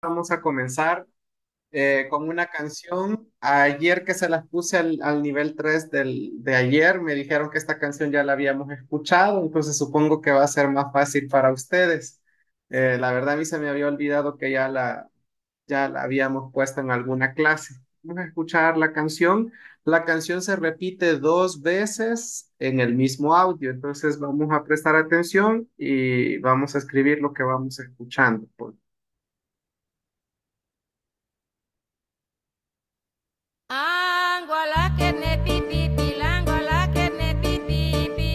vamos a comenzar con una canción. Ayer que se las puse al nivel 3 de ayer, me dijeron que esta canción ya la habíamos escuchado, entonces supongo que va a ser más fácil para ustedes. La verdad a mí se me había olvidado que ya la habíamos puesto en alguna clase. Vamos a escuchar la canción. La canción se repite dos veces en el mismo audio, entonces vamos a prestar atención y vamos a escribir lo que vamos escuchando. Angola que ne pipi Angola que ne pipi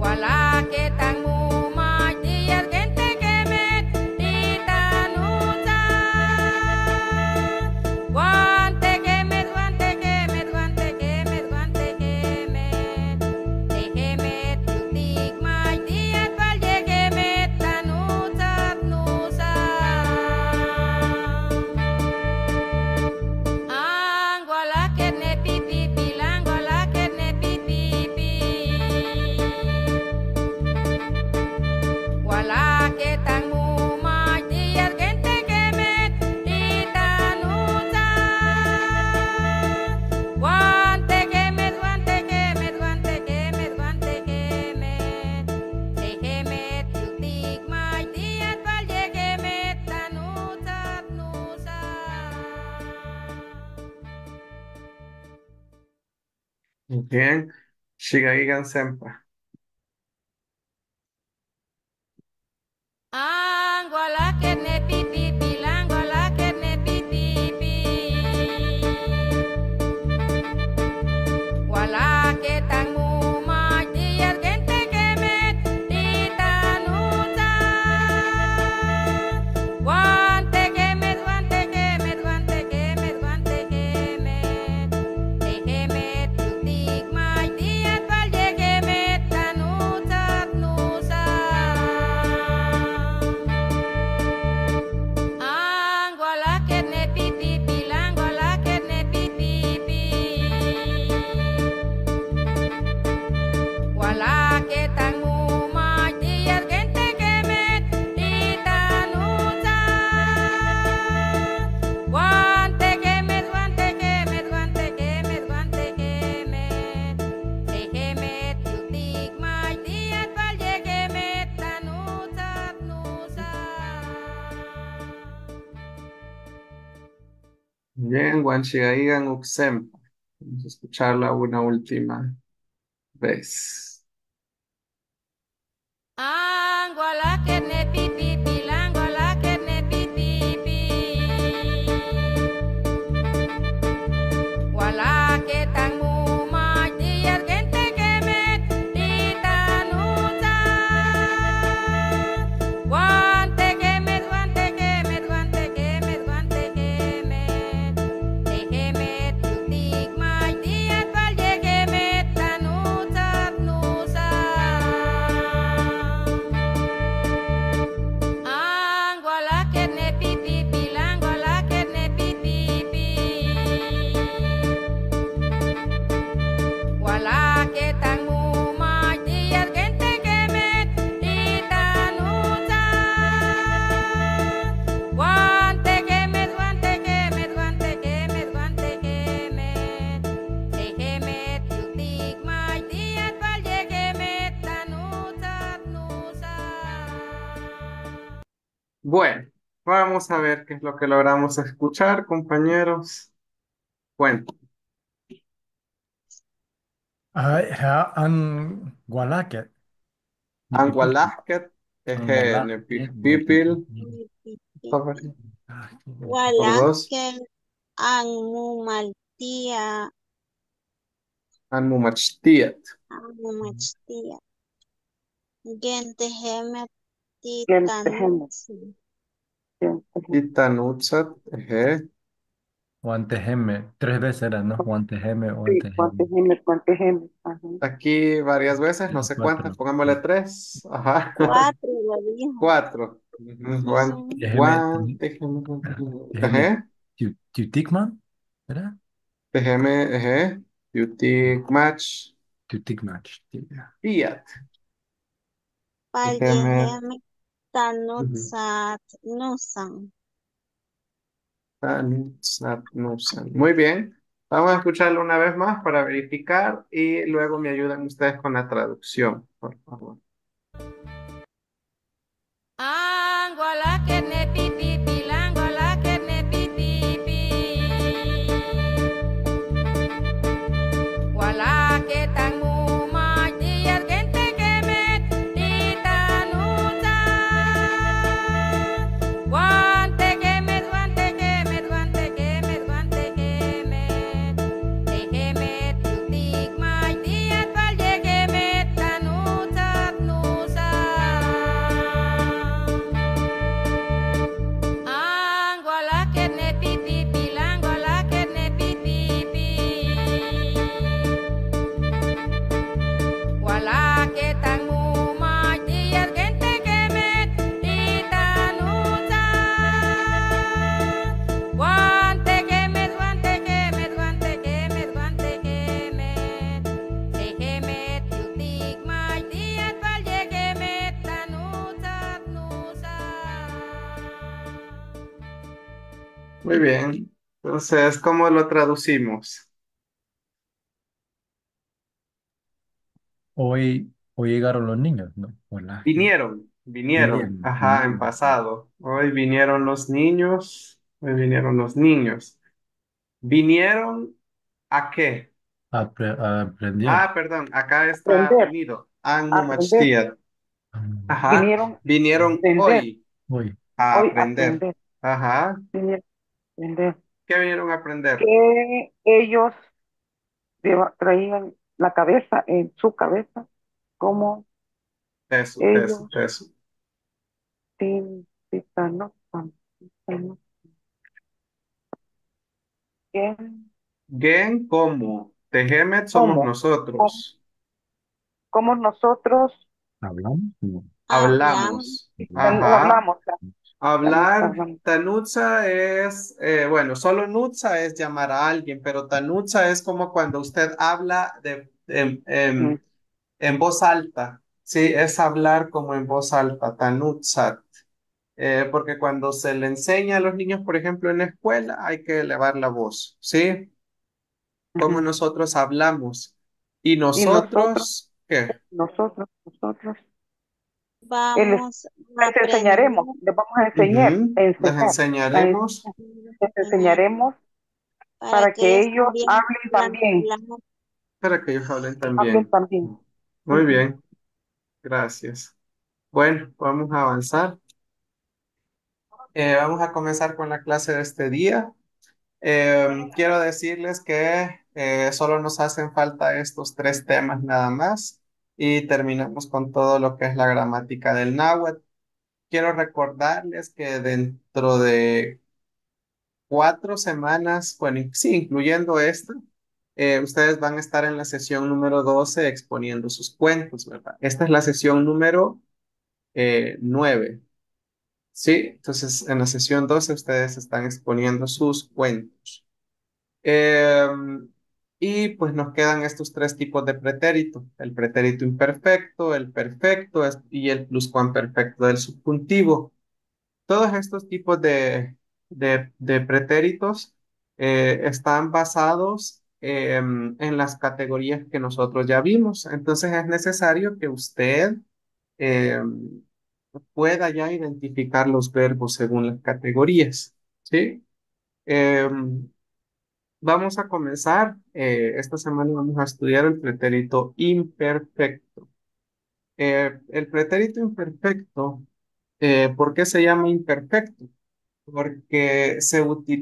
wala que tan muma dia gente que me titanuta guante que me tutik mai dia pal que me tanuta nusa Angola que ne pipi Angola que ne pipi wala que tan muma dia gente que me titanuta guante que me tutik mai dia pal que me tanuta nusa Bien, Shigaigan Senpa. Angola que ne pipi Angola que ne pipi wala que tan muma dia gente que me titanuta guante que me tutik mai dia pal que me tanuta nusa Angola que ne pipi Angola que ne pipi wala que tan muma dia gente que me titanuta guante que me tutik mai dia pal que me tanuta nusa Bien, Juan Shigaigan Uxempa. Vamos a escucharla una última vez. Angola que ne pipi Angola que ne pipi wala que tan muma dia gente que me titanuta guante que me tutik mai dia pal que me tanuta nusa Angola que ne pipi Angola que ne pipi wala que tan muma dia gente que me titanuta guante que me tutik mai dia pal que me tanuta nusa Bueno, vamos a ver qué es lo que logramos escuchar, compañeros. Bueno, An Gualaket, Nipipipil, Angualasket, An Eje, Gualaket, Nepipipil, Nipipipil. por dos, Walaken ang mumaltia Anmumachtiat, ang mumachtia. Gentehemet Gente, titanutsi. Itanutzat, Eje. Guantejeme, tres veces era, ¿no? Guantejeme, sí, guantejeme. cuántos genes, ajá. Aquí varias veces, no Sí, sé cuántas, cuatro. pongámosle tres. Ajá. Cuatro lo dijo. Cuatro. Ujú, Ujú. Tejeme, tejeme, Ajá. Tutikman, ¿verdad? Déjeme, ajá. Beauty match. Tutikmach. Fiat. Déjeme. Palyehemet Ujú. Tanutsat nusan. Tanutsatnusan. Muy bien. Vamos a escucharlo una vez más para verificar y luego me ayudan ustedes con la traducción, por favor. Angola kene pipi pilangola kene pipi pi. Wala ke tangu majiyat gente kemet itanuta. Guante kemet guante kemet guante kemet guante kemet. Te kemet tutik majiyat palje kemet tanuta nusa. Angola kene pipi pilangola kene pipi pi. Wala ke tangu majiyat gente kemet itanuta. Guante kemet guante kemet guante kemet guante kemet. Se kemet tutik majiyat palje kemet tanuta nusa. Muy bien. Entonces, ¿cómo lo traducimos? Hoy llegaron los niños, ¿no? Hola. Vinieron, Vinieron, ajá, en vinieron. pasado. Hoy vinieron los niños, hoy vinieron los niños. ¿Vinieron a qué? Aprendieron. Ah, perdón, acá está Aprender, unido. Han aprender. mumachtiad. Mm, Ajá, Vinieron a vinieron aprender, hoy Hoy, a hoy a aprender. aprender, Ajá, vinieron a aprender. ¿qué vinieron a aprender? Que ellos traían la cabeza en su cabeza, como ellos, Eso. sin, no, que, Gen, ¿cómo? Tehemet somos cómo, cómo, nosotros. cómo nosotros hablamos. No. Hablamos. Hablamos. Ajá. hablamos, Hablar, hablamos. tanutza es, bueno, solo nutza es llamar a alguien, pero tanutza es como cuando usted habla Mm, en voz alta. Sí, es hablar como en voz alta, tanutzat. Porque cuando se le enseña a los niños, por ejemplo, en la escuela, hay que elevar la voz, ¿sí? Como ujú. nosotros hablamos. ¿Y Y nosotros, nosotros qué? nosotros, les, Vamos a les aprender enseñaremos, les vamos a enseñar, Ujú. Les a enseñaremos enseñar, les enseñaremos para para que que ellos ellos también puedan hablar. para que ellos hablen hablen también. también. Muy Ujú. bien, gracias. Bueno, vamos a avanzar. Vamos a comenzar con la clase de este día. Quiero decirles que solo nos hacen falta estos tres temas nada más y terminamos con todo lo que es la gramática del náhuatl. Quiero recordarles que dentro de 4 semanas, bueno, sí, incluyendo esta, ustedes van a estar en la sesión número 12 exponiendo sus cuentos, ¿verdad? Esta es la sesión número 9. Sí, entonces en la sesión 12 ustedes están exponiendo sus cuentos. Eh, y pues nos quedan estos tres tipos de pretérito, el pretérito imperfecto, el perfecto y el pluscuamperfecto del subjuntivo. Todos estos tipos de pretéritos están basados en las categorías que nosotros ya vimos. Entonces es necesario que usted eh, pueda ya identificar los verbos según las categorías. ¿Sí? Eh, Vamos a comenzar. Esta semana vamos a estudiar el pretérito imperfecto. El pretérito imperfecto, ¿por qué se llama imperfecto? Porque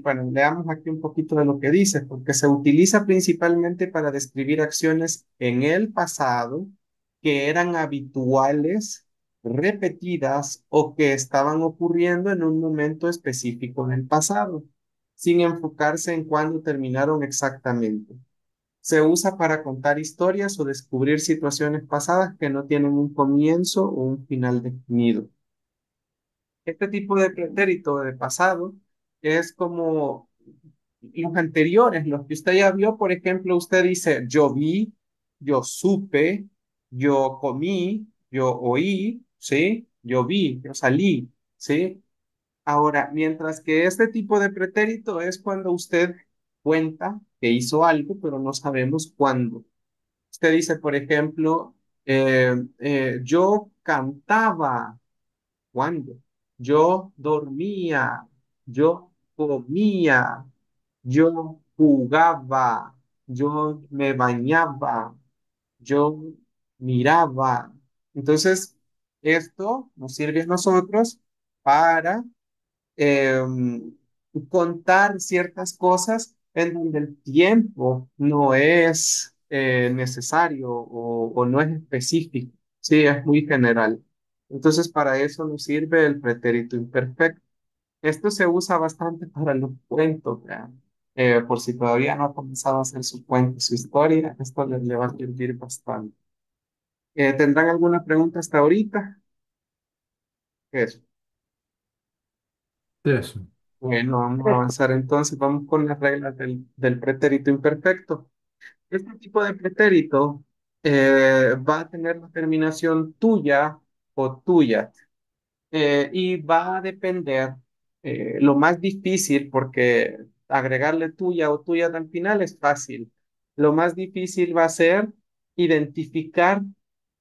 bueno, leamos aquí un poquito de lo que dice, porque se utiliza principalmente para describir acciones en el pasado que eran habituales, repetidas o que estaban ocurriendo en un momento específico en el pasado, sin enfocarse en cuándo terminaron exactamente. Se usa para contar historias o descubrir situaciones pasadas que no tienen un comienzo o un final definido. Este tipo de pretérito de pasado es como los anteriores, los que usted ya vio. Por ejemplo, usted dice yo vi, yo supe, yo comí, yo oí, ¿sí? yo vi, yo salí, ¿sí? Ahora, mientras que este tipo de pretérito es cuando usted cuenta que hizo algo, pero no sabemos cuándo. Usted dice, por ejemplo, yo cantaba, ¿cuándo? Yo dormía, yo comía, yo jugaba, yo me bañaba, yo miraba. Entonces, esto nos sirve a nosotros para eh, contar ciertas cosas en donde el tiempo no es necesario o no es específico, sí, es muy general. Entonces, para eso nos sirve el pretérito imperfecto. Esto se usa bastante para los cuentos, vean. Por si todavía no ha comenzado a hacer su cuento, su historia, esto le va a servir bastante. ¿Tendrán alguna pregunta hasta ahorita? Eso. Eso. Bueno, vamos a avanzar entonces. Vamos con las reglas del pretérito imperfecto. Este tipo de pretérito va a tener la terminación tuya o tuya y va a depender lo más difícil porque agregarle tuya o tuya al final es fácil. Lo más difícil va a ser identificar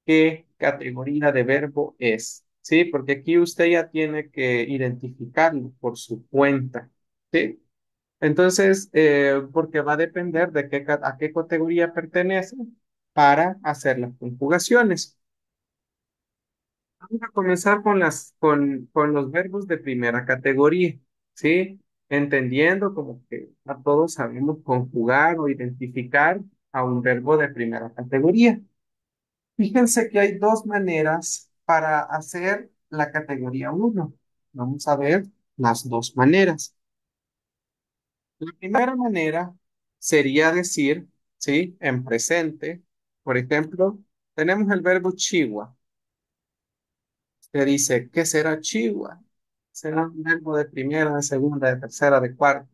qué categoría de verbo es, ¿sí? Porque aquí usted ya tiene que identificarlo por su cuenta, ¿sí? Entonces, porque va a depender de a qué categoría pertenece para hacer las conjugaciones. Vamos a comenzar con los verbos de primera categoría, ¿sí? Entendiendo como que a todos sabemos conjugar o identificar a un verbo de primera categoría. Fíjense que hay dos maneras para hacer la categoría uno. Vamos a ver las dos maneras. La primera manera sería decir, ¿sí? En presente, por ejemplo, tenemos el verbo chihuahua. Usted dice, ¿qué será chihuahua? Será un verbo de primera, de segunda, de tercera, de cuarta.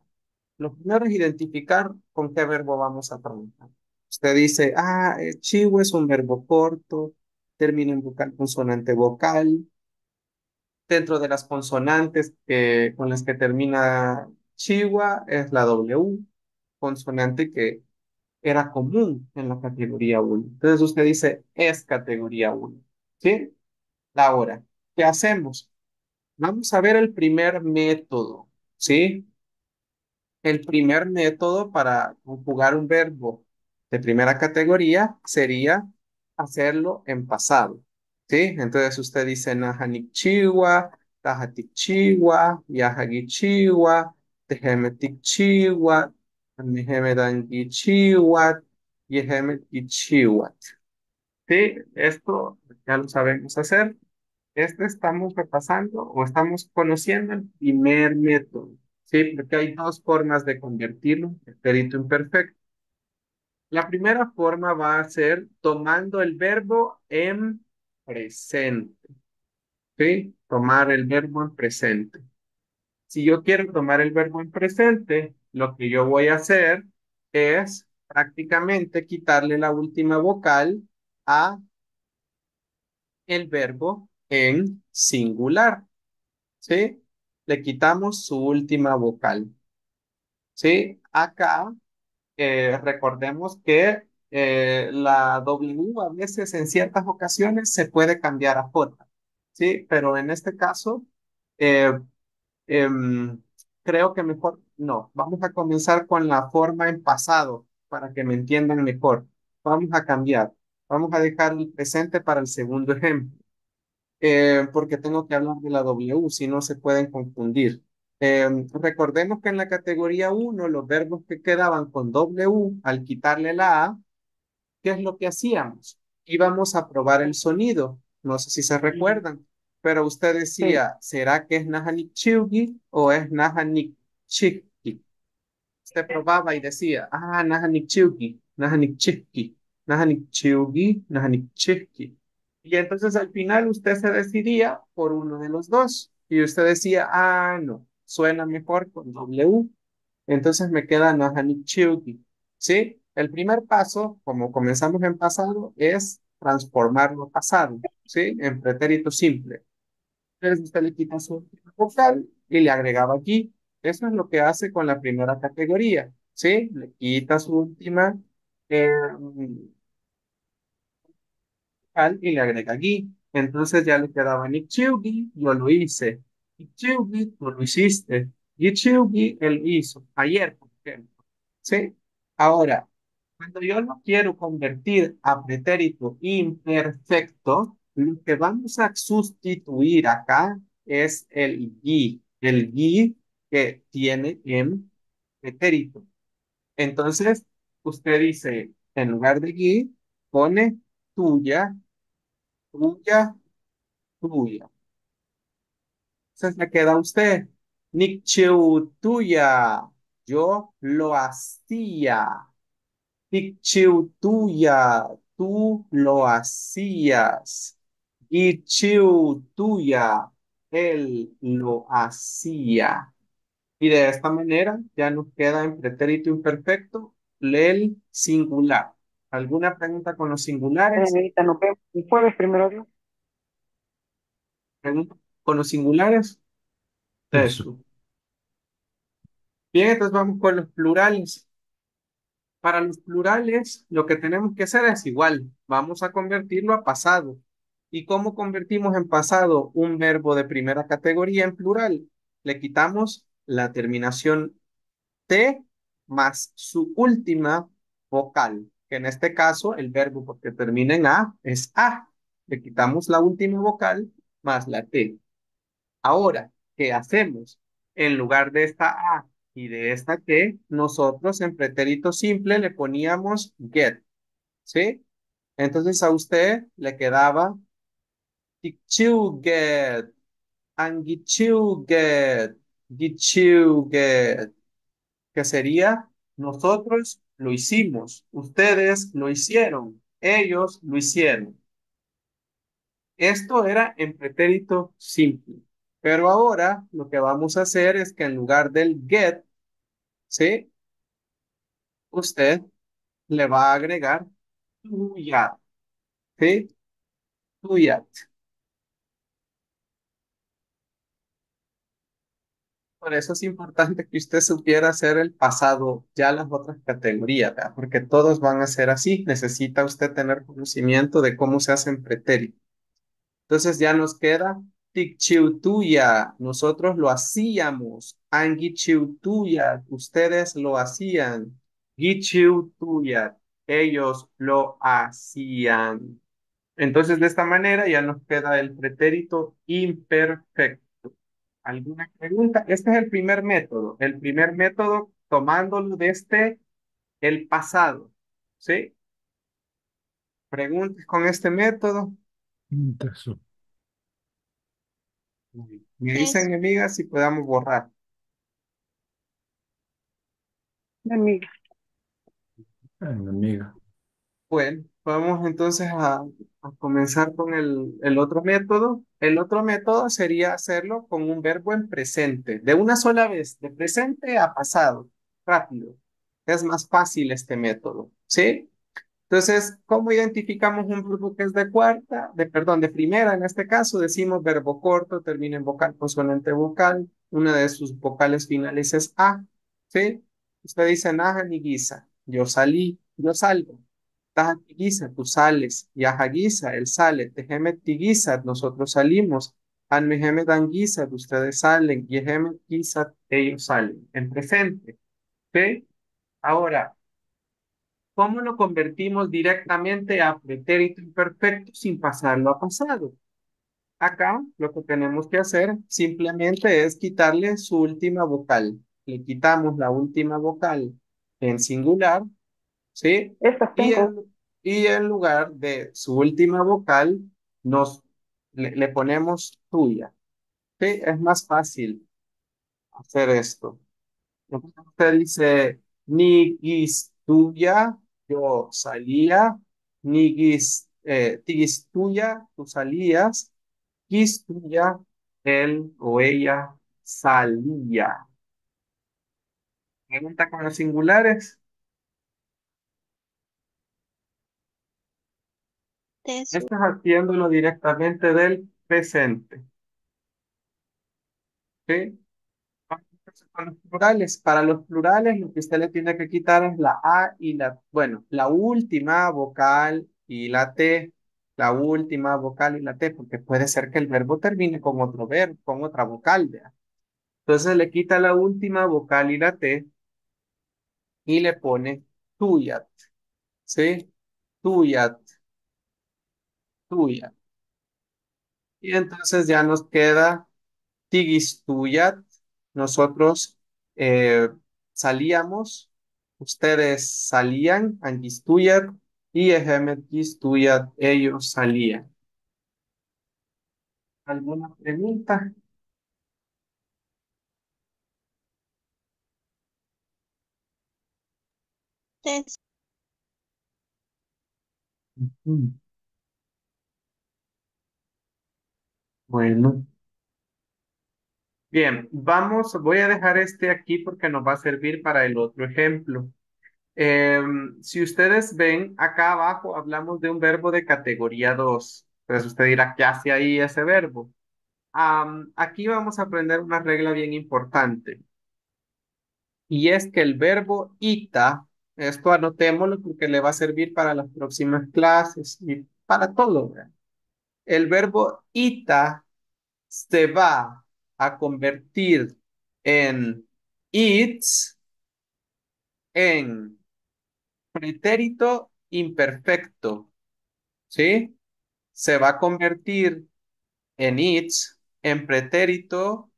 Lo primero es identificar con qué verbo vamos a trabajar. Usted dice, chihuahua es un verbo corto, termina en vocal consonante vocal. Dentro de las consonantes con las que termina chihuahua es la W, consonante que era común en la categoría uno. Entonces usted dice, es categoría uno. ¿Sí? Ahora, ¿qué hacemos? Vamos a ver el primer método. ¿Sí? El primer método para conjugar un verbo de primera categoría sería hacerlo en pasado. ¿Sí? Entonces usted dice Nahanikchiwa, Tahatikchiwa, Yahagichiwa, Tehemetikchiwa, Mehemedangichiwa, Yehemetikchiwa. ¿Sí? Esto ya lo sabemos hacer. Este estamos repasando o estamos conociendo el primer método, ¿sí? Porque hay dos formas de convertirlo en perito imperfecto. La primera forma va a ser tomando el verbo en presente, ¿sí? Tomar el verbo en presente. Si yo quiero tomar el verbo en presente, lo que yo voy a hacer es prácticamente quitarle la última vocal a el verbo en singular. ¿Sí? Le quitamos su última vocal, ¿sí? Acá recordemos que la W a veces en ciertas ocasiones se puede cambiar a J, ¿sí? Pero en este caso, eh, em, creo que mejor no. Vamos a comenzar con la forma en pasado para que me entiendan mejor. Vamos a cambiar. Vamos a dejar el presente para el segundo ejemplo porque tengo que hablar de la W, si no se pueden confundir. Recordemos que en la categoría uno los verbos que quedaban con W, al quitarle la A, ¿qué es lo que hacíamos? Íbamos a probar el sonido. No sé si se recuerdan, pero usted Sí, decía, ¿será que es Nahanik Chiugi o es Nahanik Chikki? Usted probaba y decía, Nahanik Chiugi, Nahanik Chikki, Nahanik Chiugi, Nahanik Chikki. Y entonces al final usted se decidía por uno de los dos. Y usted decía, no, suena mejor con W. Entonces me queda Nahanik Chiugi. ¿Sí? El primer paso, como comenzamos en pasado, es transformarlo a pasado, ¿sí? En pretérito simple. Entonces usted le quita su última vocal y le agrega aquí. Eso es lo que hace con la primera categoría, ¿sí? Le quita su última y le agrega aquí. Entonces ya le quedaba Nichiugi, yo lo hice. Nichiugi, tú lo hiciste. Gichiugi, él hizo. Ayer, por ejemplo. ¿Sí? Ahora, cuando yo lo quiero convertir a pretérito imperfecto, lo que vamos a sustituir acá es el gi que tiene en pretérito. Entonces, usted dice, en lugar de gi, pone tuya, tuya, tuya. Entonces le queda a usted. Nichiu tuya. Yo lo hacía. Nichiu tuya. Tú lo hacías. Ichiu tuya. Él lo hacía. Y de esta manera ya nos queda en pretérito imperfecto el singular. ¿Alguna pregunta con los singulares? Amiguita, nos vemos el jueves, primero Dios. ¿Pregunta con los singulares? Eso. Eso. Bien, entonces vamos con los plurales. Para los plurales, lo que tenemos que hacer es igual. Vamos a convertirlo a pasado. ¿Y cómo convertimos en pasado un verbo de primera categoría en plural? Le quitamos la terminación T más su última vocal, que en este caso el verbo porque termina en A es A. Le quitamos la última vocal más la T. Ahora, ¿qué hacemos? En lugar de esta A y de esta T, nosotros en pretérito simple le poníamos get, ¿sí? Entonces a usted le quedaba "Did get, and get, que sería nosotros lo hicimos, ustedes lo hicieron, ellos lo hicieron. Esto era en pretérito simple. Pero ahora lo que vamos a hacer es que en lugar del get, ¿sí? Usted le va a agregar to ya, ¿sí? To ya. Por eso es importante que usted supiera hacer el pasado, ya las otras categorías, ¿verdad? Porque todos van a ser así. Necesita usted tener conocimiento de cómo se hacen pretéritos. Entonces ya nos queda tuya, nosotros lo hacíamos. Tuya, ustedes lo hacían. Tuya, ellos lo hacían. Entonces de esta manera ya nos queda el pretérito imperfecto. ¿Alguna pregunta? Este es el primer método. El primer método tomándolo desde el pasado. ¿Sí? Preguntas con este método. Eso. Me dicen, Eso. mi amiga, si podamos borrar. Amiga, Ay, mi amiga. Bueno, vamos entonces a comenzar con el otro método. El otro método sería hacerlo con un verbo en presente, de una sola vez, de presente a pasado, rápido. Es más fácil este método, ¿sí? Entonces, ¿cómo identificamos un verbo que es de cuarta, perdón, de primera en este caso? Decimos verbo corto, termina en vocal, consonante vocal, una de sus vocales finales es A, ¿sí? Usted dice naja ni guisa, yo salí, yo salgo. Taja tiguisa, tú sales, yaja guisa, él sale, tejeme tiguisa, nosotros salimos. Anmejeme dan guisa, ustedes salen, yejeme guisa, ellos salen. En presente, ¿sí? Ahora, ¿cómo lo convertimos directamente a pretérito imperfecto sin pasarlo a pasado? Acá lo que tenemos que hacer simplemente es quitarle su última vocal. Le quitamos la última vocal en singular, ¿sí? estas Y tengo. en lugar de su última vocal, le ponemos tuya, ¿sí? Es más fácil hacer esto. Entonces usted dice, Nigis tuya, yo salía, tigis tuya, tú salías, quis tuya, él o ella salía. Pregunta con los singulares. Eso. Esto es haciéndolo directamente del presente. ¿sí? Entonces, con los plurales, para los plurales lo que usted le tiene que quitar es la A y bueno, la última vocal y la T, la última vocal y la T, porque puede ser que el verbo termine con otro verbo, con otra vocal, ¿vea? Entonces le quita la última vocal y la T y le pone tuyat, ¿sí? Tuyat, tuyat. Y entonces ya nos queda Tigistuyat. Nosotros salíamos, ustedes salían, Angistuyat, y Ejemetgistuyat, ellos salían. ¿Alguna pregunta? Entonces, Ujú. Bueno, bien, voy a dejar este aquí porque nos va a servir para el otro ejemplo. Si ustedes ven, acá abajo hablamos de un verbo de categoría 2. Entonces usted dirá, ¿qué hace ahí ese verbo? Aquí vamos a aprender una regla bien importante y es que el verbo ita, esto anotémoslo porque le va a servir para las próximas clases y para todo, ¿verdad? El verbo ita se va a convertir en its en pretérito imperfecto, ¿sí? Se va a convertir en its en pretérito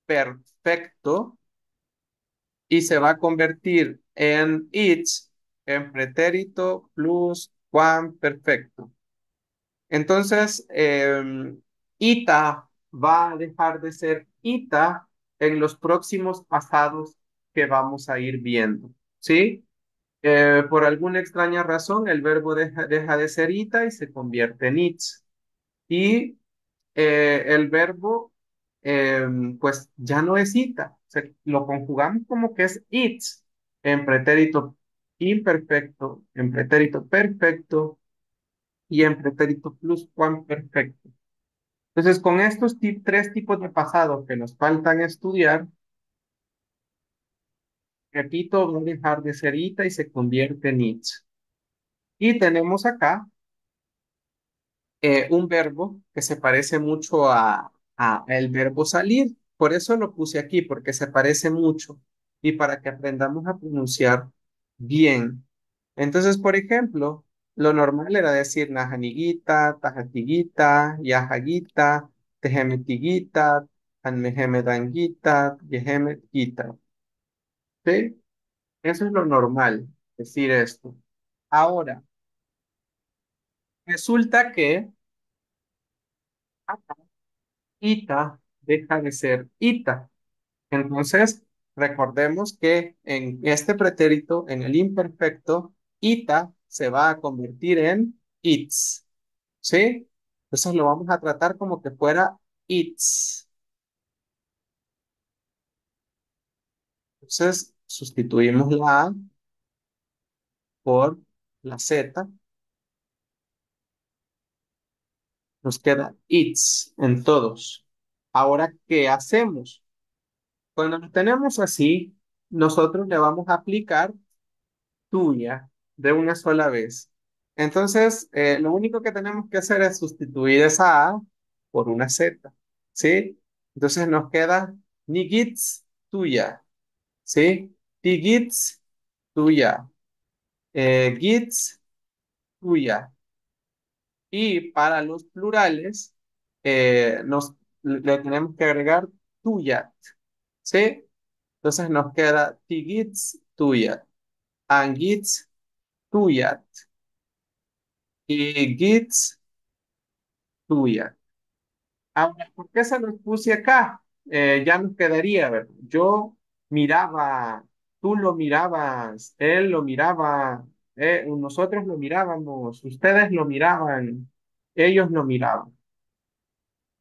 perfecto y se va a convertir en its en pretérito plus perfecto. Entonces, ita va a dejar de ser ita en los próximos pasados que vamos a ir viendo, ¿sí? Por alguna extraña razón, el verbo deja de ser ita y se convierte en its. Y el verbo, eh, pues ya no es ita, lo conjugamos como que es its en pretérito imperfecto, en pretérito perfecto y en pretérito perfecto. Entonces, con estos tres tipos de pasado que nos faltan estudiar, repito, va a dejar de ser ita y se convierte en its. Y tenemos acá un verbo que se parece mucho a el verbo salir. Por eso lo puse aquí, porque se parece mucho y para que aprendamos a pronunciar bien. Entonces, por ejemplo, lo normal era decir najaniguita, tajatiguita, yajaguita, tejemetiguita, anmejemedanguita, yejemetguita. ¿Sí? Eso es lo normal, decir esto. Ahora, resulta que ita deja de ser ita. Entonces, recordemos que en este pretérito, en el imperfecto, ita se va a convertir en its. ¿Sí? Entonces lo vamos a tratar como que fuera its. Entonces, sustituimos la A por la Z. Nos queda its en todos. Ahora, ¿qué hacemos? Cuando lo tenemos así, nosotros le vamos a aplicar tuya de una sola vez. Entonces, lo único que tenemos que hacer es sustituir esa A por una Z, ¿sí? Entonces nos queda nigits tuya, ¿sí? Tigits tuya, gits tuya. Y para los plurales, le tenemos que agregar tuya, ¿sí? Entonces nos queda tigits tuya, angits tuya y gits tuya. Ahora, ¿por qué se los puse acá? Ya nos quedaría, ¿verdad? Yo miraba, tú lo mirabas, él lo miraba, nosotros lo mirábamos, ustedes lo miraban, ellos lo miraban.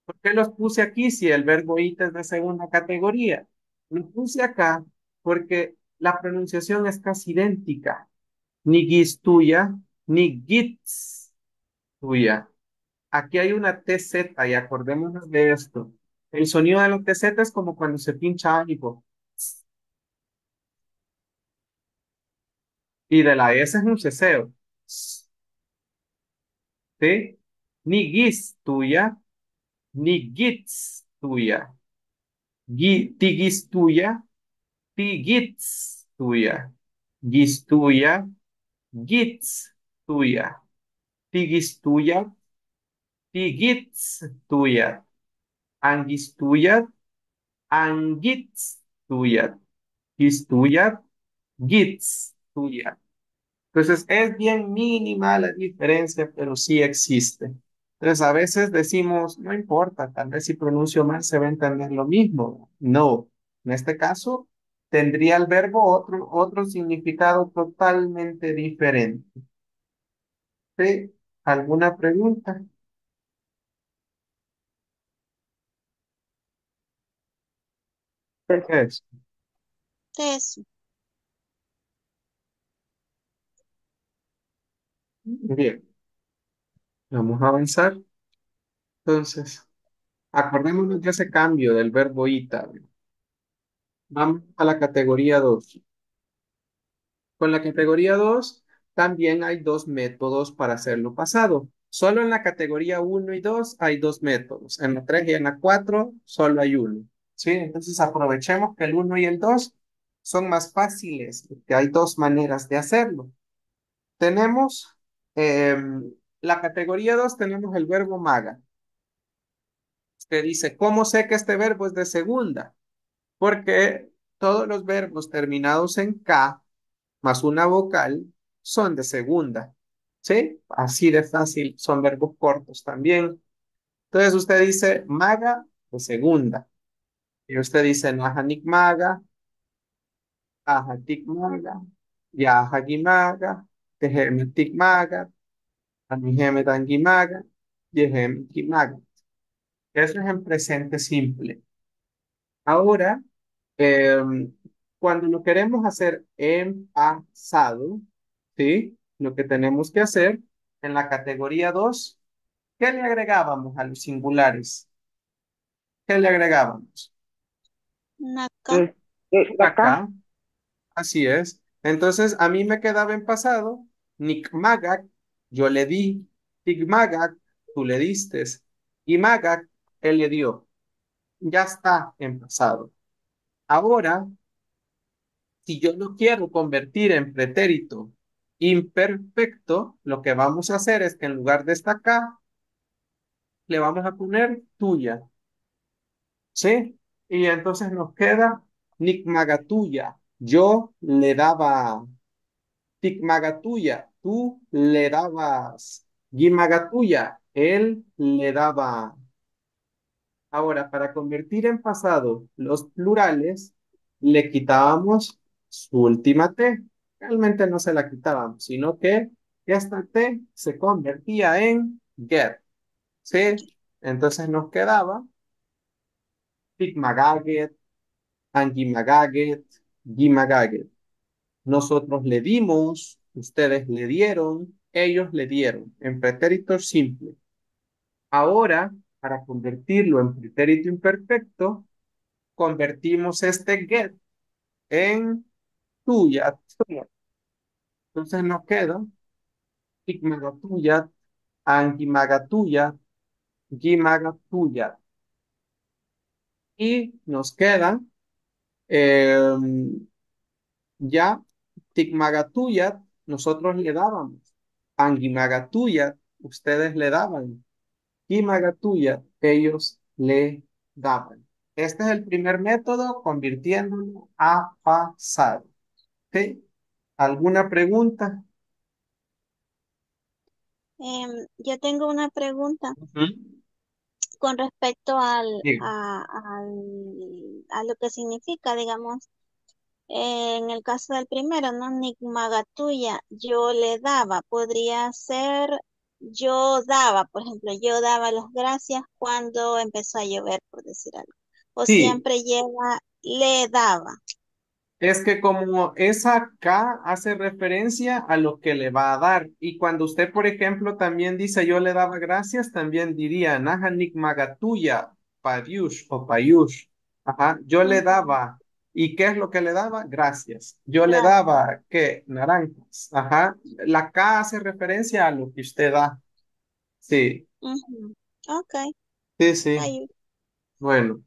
¿Por qué los puse aquí si el verbo it es de segunda categoría? Los puse acá porque la pronunciación es casi idéntica. Ni gis tuya, ni gits tuya. Aquí hay una TZ y acordémonos de esto. El sonido de la TZ es como cuando se pincha algo. Y de la S es un ceseo. ¿Sí? Ni gis tuya, ni gits tuya. Tigis tuya, tigits tuya. Gis tuya, gits tuya. Tigis tuya, tigits tuya. Angis tuya, angits tuya. Gis tuya, gits tuya. Entonces es bien mínima la diferencia, pero sí existe. Entonces a veces decimos, no importa, tal vez si pronuncio mal se va a entender lo mismo. No, en este caso tendría el verbo otro significado totalmente diferente. ¿Sí? ¿Alguna pregunta? Eso. ¿Qué es? Eso. Bien, vamos a avanzar. Entonces, acordémonos de ese cambio del verbo ita. Vamos a la categoría 2. Con la categoría 2 también hay dos métodos para hacerlo pasado. Solo en la categoría uno y 2 hay dos métodos. En la 3 y en la 4 solo hay uno. ¿Sí? Entonces aprovechemos que el uno y el 2 son más fáciles, porque hay dos maneras de hacerlo. Tenemos eh, la categoría 2 tenemos el verbo maga, que dice, ¿cómo sé que este verbo es de segunda? Porque todos los verbos terminados en K más una vocal son de segunda. ¿Sí? Así de fácil, son verbos cortos también. Entonces usted dice maga de segunda. Y usted dice nahanik maga, ahatik maga, yahagi maga, tehemetik maga, anihemedangi maga, yehemki maga. Eso es en presente simple. Ahora, cuando lo queremos hacer en pasado, ¿sí? Lo que tenemos que hacer en la categoría 2, ¿qué le agregábamos a los singulares? ¿Qué le agregábamos? Naca. Eh, acá, Acá, así es. Entonces, a mí me quedaba en pasado, Nikmagak, yo le di, Tigmagak, tú le diste, y Magak, él le dio. Ya está en pasado. Ahora, si yo lo quiero convertir en pretérito imperfecto, lo que vamos a hacer es que en lugar de esta acá, le vamos a poner tuya, ¿sí? Y entonces nos queda Nicmagatuya. Yo le daba. Ticmagatuya, tú le dabas. Gimagatuya, él le daba. Ahora, para convertir en pasado los plurales, le quitábamos su última T. Realmente no se la quitábamos, sino que esta T se convertía en get. ¿Sí? Entonces nos quedaba Pigmagaget, Angimagaget, Gimagaget. Nosotros le dimos, ustedes le dieron, ellos le dieron, en pretérito simple. Ahora, para convertirlo en pretérito imperfecto, convertimos este get en tuya. Entonces nos queda Pigmagatuya, Angimagatuya, Gimagatuya. Y nos quedan eh, ya Tigmagatuyat, nosotros le dábamos. Angimagatuyat, ustedes le daban. Gimagatuyat, ellos le daban. Este es el primer método, convirtiéndolo a pasado. ¿Ok? ¿Alguna pregunta? Yo tengo una pregunta Ujú. con respecto Diga. a lo que significa, digamos, en el caso del primero, ¿no? Nigmagatuya, yo le daba, podría ser yo daba, por ejemplo, yo daba las gracias cuando empezó a llover, por decir algo. O Sí, siempre lleva, le daba. es que como esa K hace referencia a lo que le va a dar. Y cuando usted, por ejemplo, también dice yo le daba gracias, también diría Nahanik Magatuya. pariush o payush. Ajá, yo le Ujú. daba. ¿Y qué es lo que le daba? Gracias. Yo le Gracias. daba, ¿qué? Naranjas. Ajá. La K hace referencia a lo que usted da. Sí, Ujú. Ok, sí, sí. ahí. Bueno,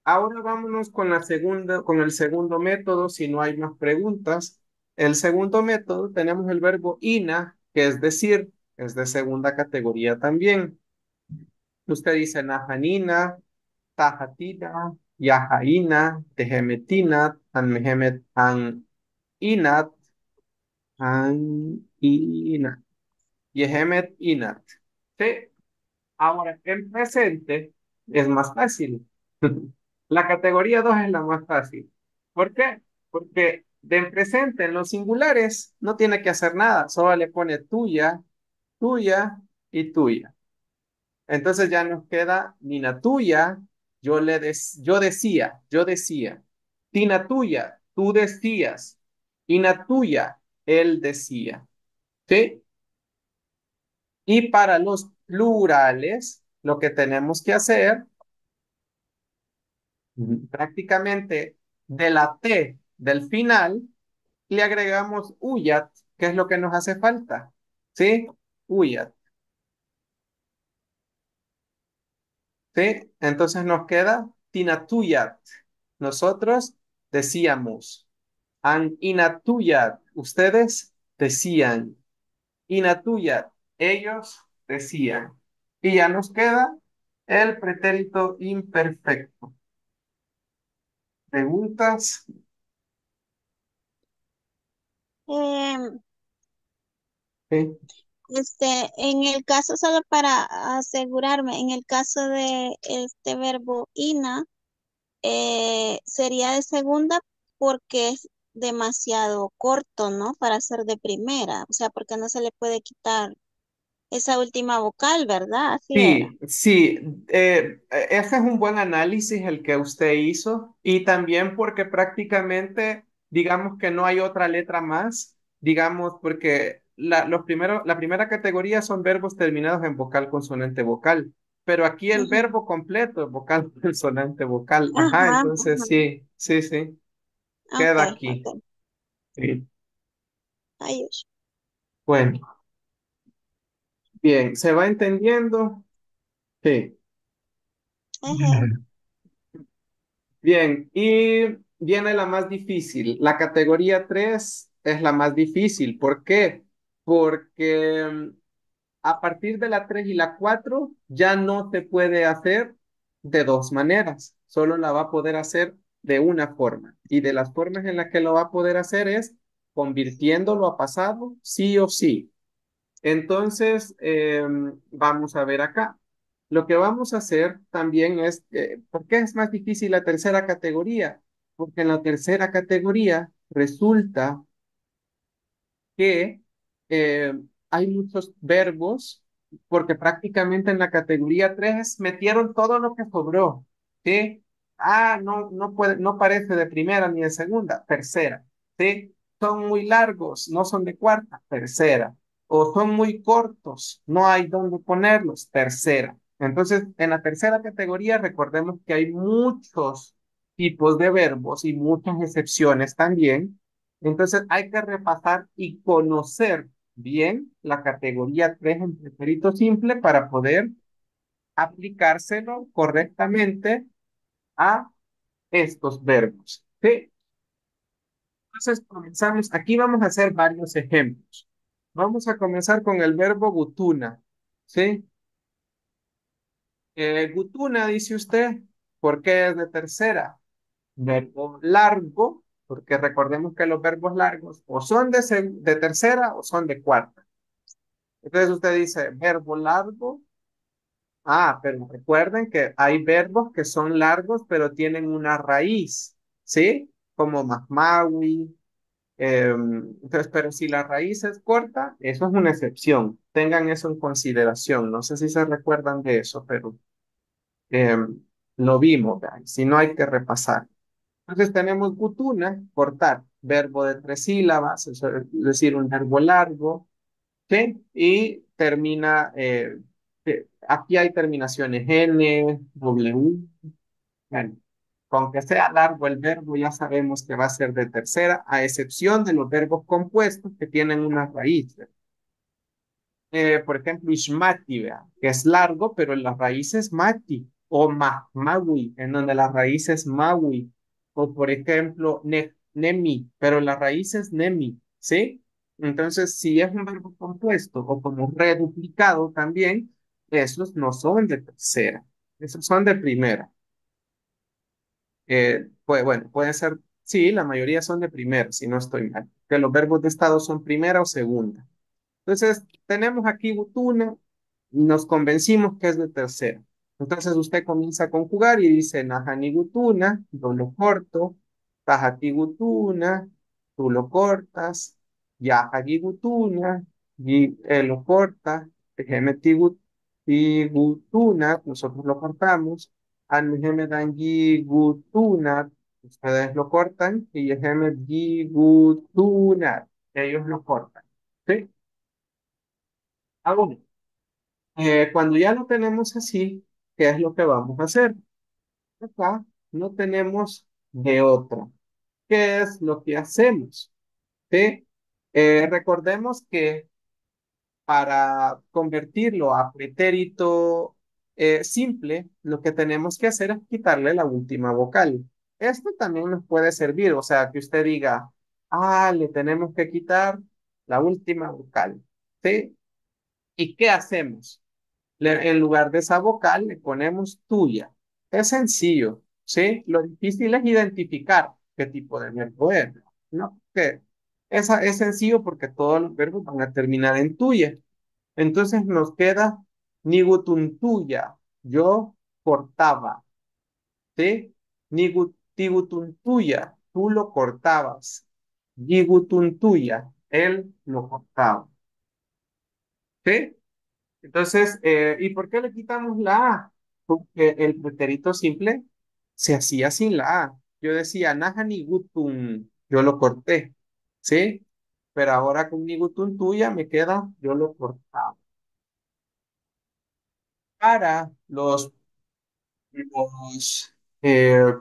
ahora vámonos con la segunda, con el segundo método, si no hay más preguntas. El segundo método tenemos el verbo ina, que es decir, es de segunda categoría también. Usted dice najanina, tajatina, yajaina, tejemetina, anmehemet, an inat, an inat, yehemet inat. Sí, ahora en presente es más fácil. La categoría 2 es la más fácil. ¿Por qué? Porque de en presente en los singulares no tiene que hacer nada, solo le pone tuya, tuya y tuya. Entonces ya nos queda Nina tuya, yo decía. Tina tuya, tú decías. Ina tuya, él decía. ¿Sí? Y para los plurales, lo que tenemos que hacer, prácticamente de la T del final, le agregamos uyat, que es lo que nos hace falta. ¿Sí? Uyat. ¿Sí? Entonces nos queda tinatuyat. Nosotros decíamos. An inatuyat. Ustedes decían. Inatuyat. Ellos decían. Y ya nos queda el pretérito imperfecto. ¿Preguntas? Em, Sí. en el caso, solo para asegurarme, en el caso de este verbo ina, sería de segunda porque es demasiado corto, ¿no? Para ser de primera, o sea, porque no se le puede quitar esa última vocal, ¿verdad? Así era. Sí, sí, ese es un buen análisis el que usted hizo y también porque prácticamente, digamos que no hay otra letra más, digamos, porque la primera categoría son verbos terminados en vocal, consonante, vocal, pero aquí el Ujú. verbo completo es vocal, consonante, vocal, ajá, Ajá, entonces ajá. sí, sí, sí, Ok, queda aquí. ok. Sí. Ahí. Bueno, bien, ¿se va entendiendo? Sí. Ajá. Bien, y viene la más difícil. La categoría 3 es la más difícil. ¿Por qué? Porque a partir de la 3 y la 4 ya no se puede hacer de dos maneras. Solo la va a poder hacer de una forma. Y de las formas en las que lo va a poder hacer es convirtiéndolo a pasado, sí o sí. Entonces, vamos a ver acá. Lo que vamos a hacer también es, ¿por qué es más difícil la tercera categoría? Porque en la tercera categoría resulta que eh, hay muchos verbos, porque prácticamente en la categoría 3 metieron todo lo que sobró, ¿sí? Ah, no, no puede, no parece de primera ni de segunda, tercera, ¿sí? Son muy largos, no son de cuarta, tercera. O son muy cortos, no hay dónde ponerlos, tercera. Entonces, en la tercera categoría, recordemos que hay muchos tipos de verbos y muchas excepciones también. Entonces hay que repasar y conocer bien la categoría 3 en pretérito simple para poder aplicárselo correctamente a estos verbos. ¿Sí? Entonces comenzamos. Aquí vamos a hacer varios ejemplos. Vamos a comenzar con el verbo gutuna. ¿Sí? Gutuna, dice usted, ¿por qué es de tercera? Verbo largo, porque recordemos que los verbos largos o son de tercera o son de cuarta. Entonces usted dice verbo largo. Ah, pero recuerden que hay verbos que son largos, pero tienen una raíz, ¿sí? Como mahmawi. Entonces, pero si la raíz es corta, eso es una excepción. Tengan eso en consideración. No sé si se recuerdan de eso, pero em, lo vimos, ¿verdad? Si no hay que repasar. Entonces tenemos gutuna, cortar, verbo de tres sílabas, es decir, un verbo largo, ¿sí? Y termina Aquí hay terminaciones N, W. Bueno, con que sea largo el verbo, ya sabemos que va a ser de tercera, a excepción de los verbos compuestos que tienen una raíz. Por ejemplo, Ishmati, vea, que es largo, pero la raíz es mati, o maui, en donde la raíz es maui, o por ejemplo, nemi, pero la raíz es nemi, ¿sí? Entonces, si es un verbo compuesto o como reduplicado también, esos no son de tercera, esos son de primera. Pues bueno, pueden ser, sí, la mayoría son de primera, si no estoy mal, que los verbos de estado son primera o segunda. Entonces, tenemos aquí Gutuna y nos convencimos que es de tercera. Entonces, usted comienza a conjugar y dice Nahani Gutuna, yo lo corto, Tahati Gutuna, tú lo cortas, Yahagi Gutuna, y él lo corta, Tejemeti Gutuna, nosotros lo cortamos, Anmejemedangi Gutuna, ustedes lo cortan, y Yehemet Gutuna, ellos lo cortan. ¿Sí? Aún, cuando ya lo tenemos así, ¿qué es lo que vamos a hacer? Acá no tenemos de otra. ¿Qué es lo que hacemos? ¿Sí? Recordemos que para convertirlo a pretérito simple, lo que tenemos que hacer es quitarle la última vocal. Esto también nos puede servir, o sea, que usted diga, le tenemos que quitar la última vocal. ¿Sí? ¿Y qué hacemos? En lugar de esa vocal le ponemos tuya. Es sencillo, ¿sí? Lo difícil es identificar qué tipo de verbo es, ¿no? Que es sencillo porque todos los verbos van a terminar en tuya. Entonces nos queda nigutuntuya, yo cortaba, ¿sí? Nigutuntuya, tú lo cortabas. Yigutuntuya, él lo cortaba, ¿sí? Entonces, ¿y por qué le quitamos la A? Porque el pretérito simple se hacía sin la A. Yo decía, Nahani Gutun, yo lo corté, ¿sí? Pero ahora con mi Gutun tuya me queda, yo lo cortaba. Para los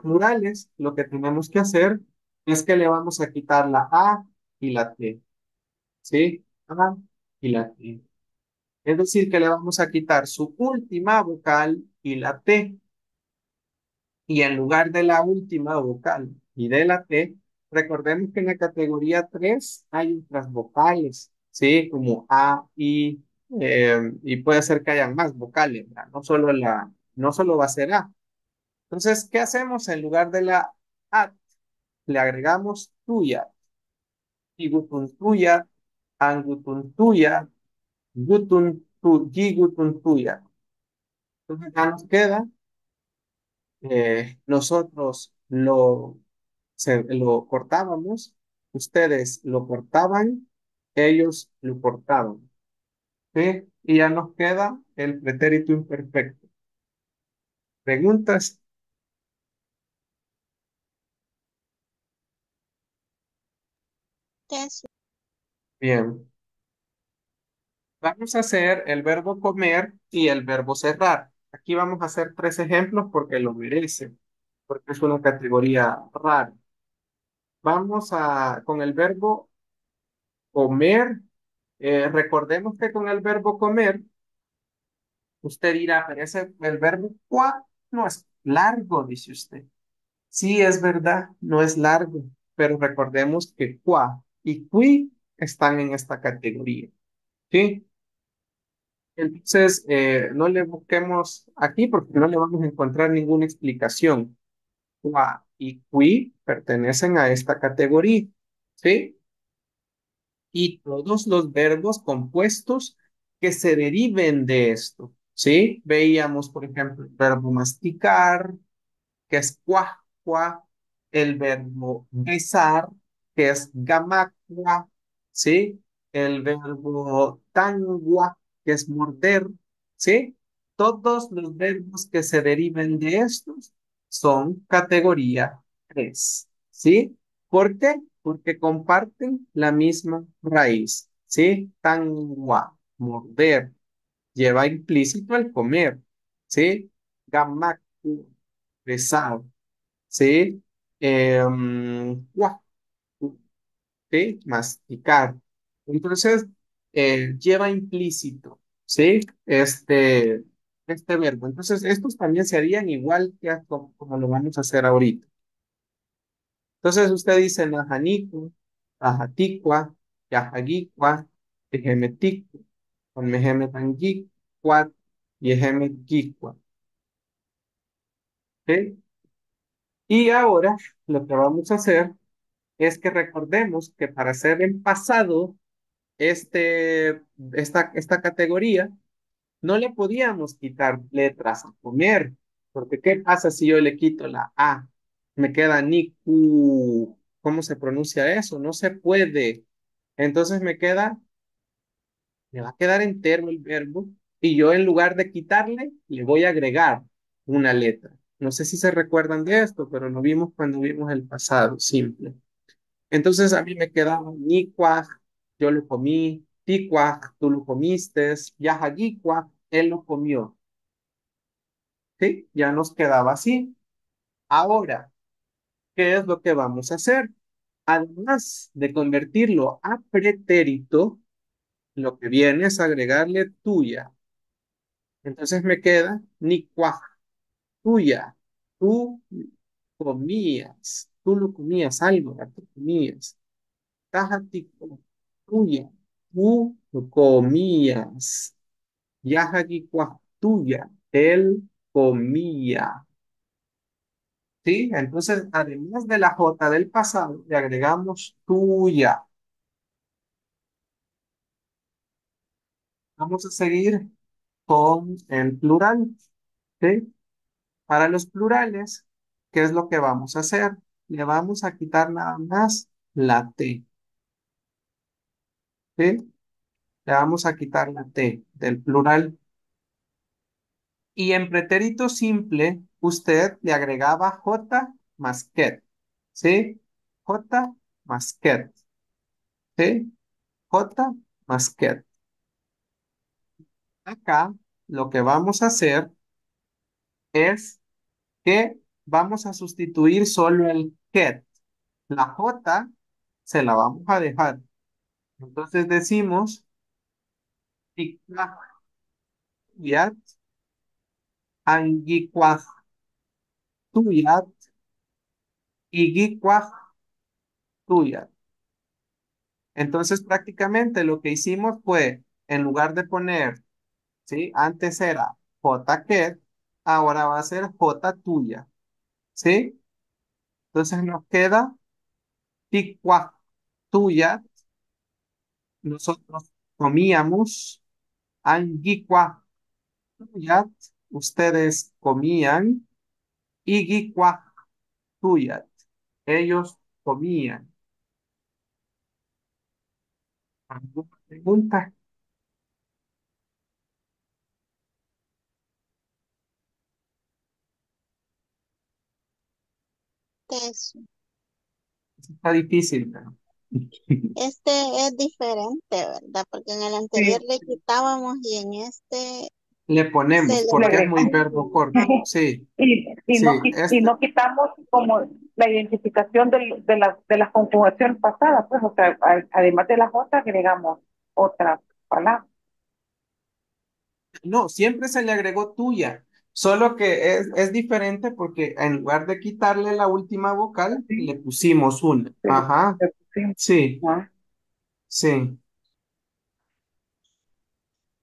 plurales, lo que tenemos que hacer es que le vamos a quitar la A y la T, ¿sí? A y la T. Es decir, que le vamos a quitar su última vocal y la T. Y en lugar de la última vocal y de la T, recordemos que en la categoría 3 hay otras vocales, ¿sí? Como A, I, y puede ser que hayan más vocales, ¿verdad? No solo va a ser A. Entonces, ¿qué hacemos? En lugar de la A, le agregamos tuya, igutun tuya, angutun tuya, gigutun tuya. Entonces ya nos queda, nosotros lo cortábamos, ustedes lo cortaban, ellos lo cortaban, ¿sí? Y ya nos queda el pretérito imperfecto. ¿Preguntas? Entonces, Bien. Vamos a hacer el verbo comer y el verbo cerrar. Aquí vamos a hacer tres ejemplos porque lo merece, porque es una categoría rara. Con el verbo comer. Recordemos que con el verbo comer, usted dirá, pero el verbo cua no es largo, dice usted. Sí, es verdad, no es largo, pero recordemos que qua y qui están en esta categoría. ¿Sí? Entonces, no le busquemos aquí porque no le vamos a encontrar ninguna explicación. Qua y qui pertenecen a esta categoría. ¿Sí? Y todos los verbos compuestos que se deriven de esto. ¿Sí? Veíamos, por ejemplo, el verbo masticar, que es cuajua, el verbo besar, que es gamacua, ¿sí? El verbo tangua, que es morder, ¿sí? Todos los verbos que se deriven de estos son categoría 3, ¿sí? ¿Por qué? Porque comparten la misma raíz, ¿sí? Tangua, morder. lleva implícito el comer, ¿sí? Gamaku, besar, ¿sí? Guacu, ¿sí? Masticar. Entonces, lleva implícito, ¿sí? Este verbo. Entonces, estos también serían igual que como lo vamos a hacer ahorita. Entonces, usted dice najaniku, ajaticua, yajaguicua, tejemeticu, onmejemetanguicua, yejemequicua, ¿sí? Y ahora, lo que vamos a hacer es que recordemos que para hacer en pasado esta categoría, no le podíamos quitar letras a comer, porque ¿qué pasa si yo le quito la A? Me queda Niku. ¿Cómo se pronuncia eso? No se puede. Entonces me va a quedar entero el verbo y yo en lugar de quitarle, le voy a agregar una letra. No sé si se recuerdan de esto, pero lo vimos cuando vimos el pasado simple. Entonces a mí me quedaba Nicuaj, yo lo comí, Ticuaj, tú lo comiste, Yajaguicuaj, él lo comió. ¿Sí? Ya nos quedaba así. Ahora, ¿qué es lo que vamos a hacer? Además de convertirlo a pretérito, lo que viene es agregarle tuya. Entonces me queda Nicuaj, tuya. Tú comías, tú lo comías, algo, tú comías. Tajatico, tuya, tú lo comías. Yajaguicua, tuya, él comía. ¿Sí? Entonces, además de la J del pasado, le agregamos tuya. Vamos a seguir con el plural. ¿Sí? Para los plurales, ¿qué es lo que vamos a hacer? Le vamos a quitar nada más la T. ¿Sí? Le vamos a quitar la T del plural. Y en pretérito simple, usted le agregaba J más ket. ¿Sí? J más ket. ¿Sí? J más ket. Acá lo que vamos a hacer es que vamos a sustituir solo el ket. La J se la vamos a dejar. Entonces decimos ticuacuyat, anguicuactuyat, iguicuactuyat. Entonces prácticamente lo que hicimos fue, en lugar de poner, ¿sí? Antes era J ket, ahora va a ser J tuya, ¿sí? Entonces nos queda ticuactuyat, nosotros comíamos, anguicuactuyat, ustedes comían, iguicuactuyat, ellos comían. ¿Alguna pregunta? Eso. Está difícil, pero Este es diferente, ¿verdad? Porque en el anterior Sí, le quitábamos y en este le se ponemos le le porque es muy agregamos. verbo corto. Sí, sí, Y no quitamos como la identificación de las conjugaciones pasadas, pues, o sea, además de la J agregamos otra palabra. no, siempre se le agregó tuya, solo que es diferente porque en lugar de quitarle la última vocal, Sí, le pusimos una. Ajá, sí, sí, ah, sí.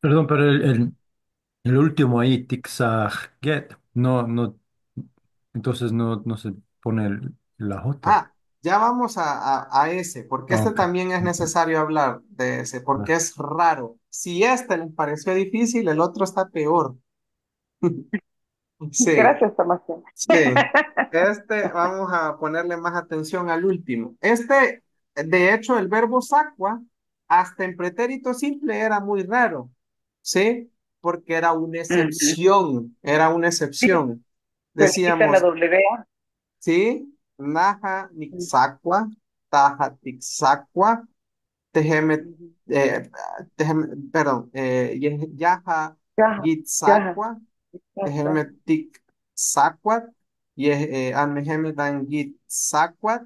Perdón, pero el último ahí, Tixaget, entonces no se pone la J. Ah, ya vamos a ese, porque Ah, este ok. también es Ok. necesario hablar de ese, porque Ah, es raro. Si este les pareció difícil, el otro está peor. Sí. gracias, Tomasina. Sí, vamos a ponerle más atención al último. De hecho, el verbo sacua, hasta en pretérito simple era muy raro, ¿sí? Porque Ujú. era una Sí, excepción. se le quita la Decíamos, W. ¿sí? Naja nixacua, taja tixacua, tejeme, Ujú. perdón, yaja ya, ya, Gitsakwa, ya, ya. ehemet tiksakwat, amehemet dan gitsakwat,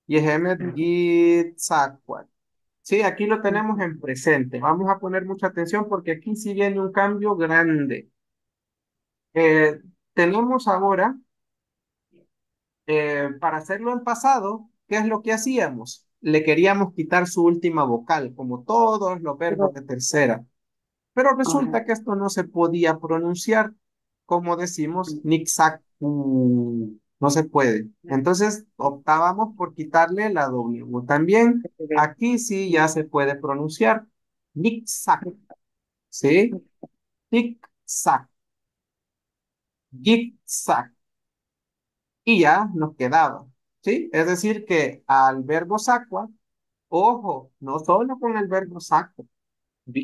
y ehemet gitsakwat. Sí, aquí lo tenemos en presente. Vamos a poner mucha atención porque aquí sí viene un cambio grande. Eh, tenemos ahora, para hacerlo en pasado, ¿qué es lo que hacíamos? Le queríamos quitar su última vocal, como todos los verbos Pero, de tercera. Pero ajá, resulta que esto no se podía pronunciar, como decimos, nixacu. No se puede. Entonces optábamos por quitarle la W. También aquí sí ya se puede pronunciar. Nixac, ¿sí? Tic-sac, gig-sac. Y ya nos quedaba, ¿sí? Es decir, que al verbo sacua, ojo, no solo con el verbo sacua.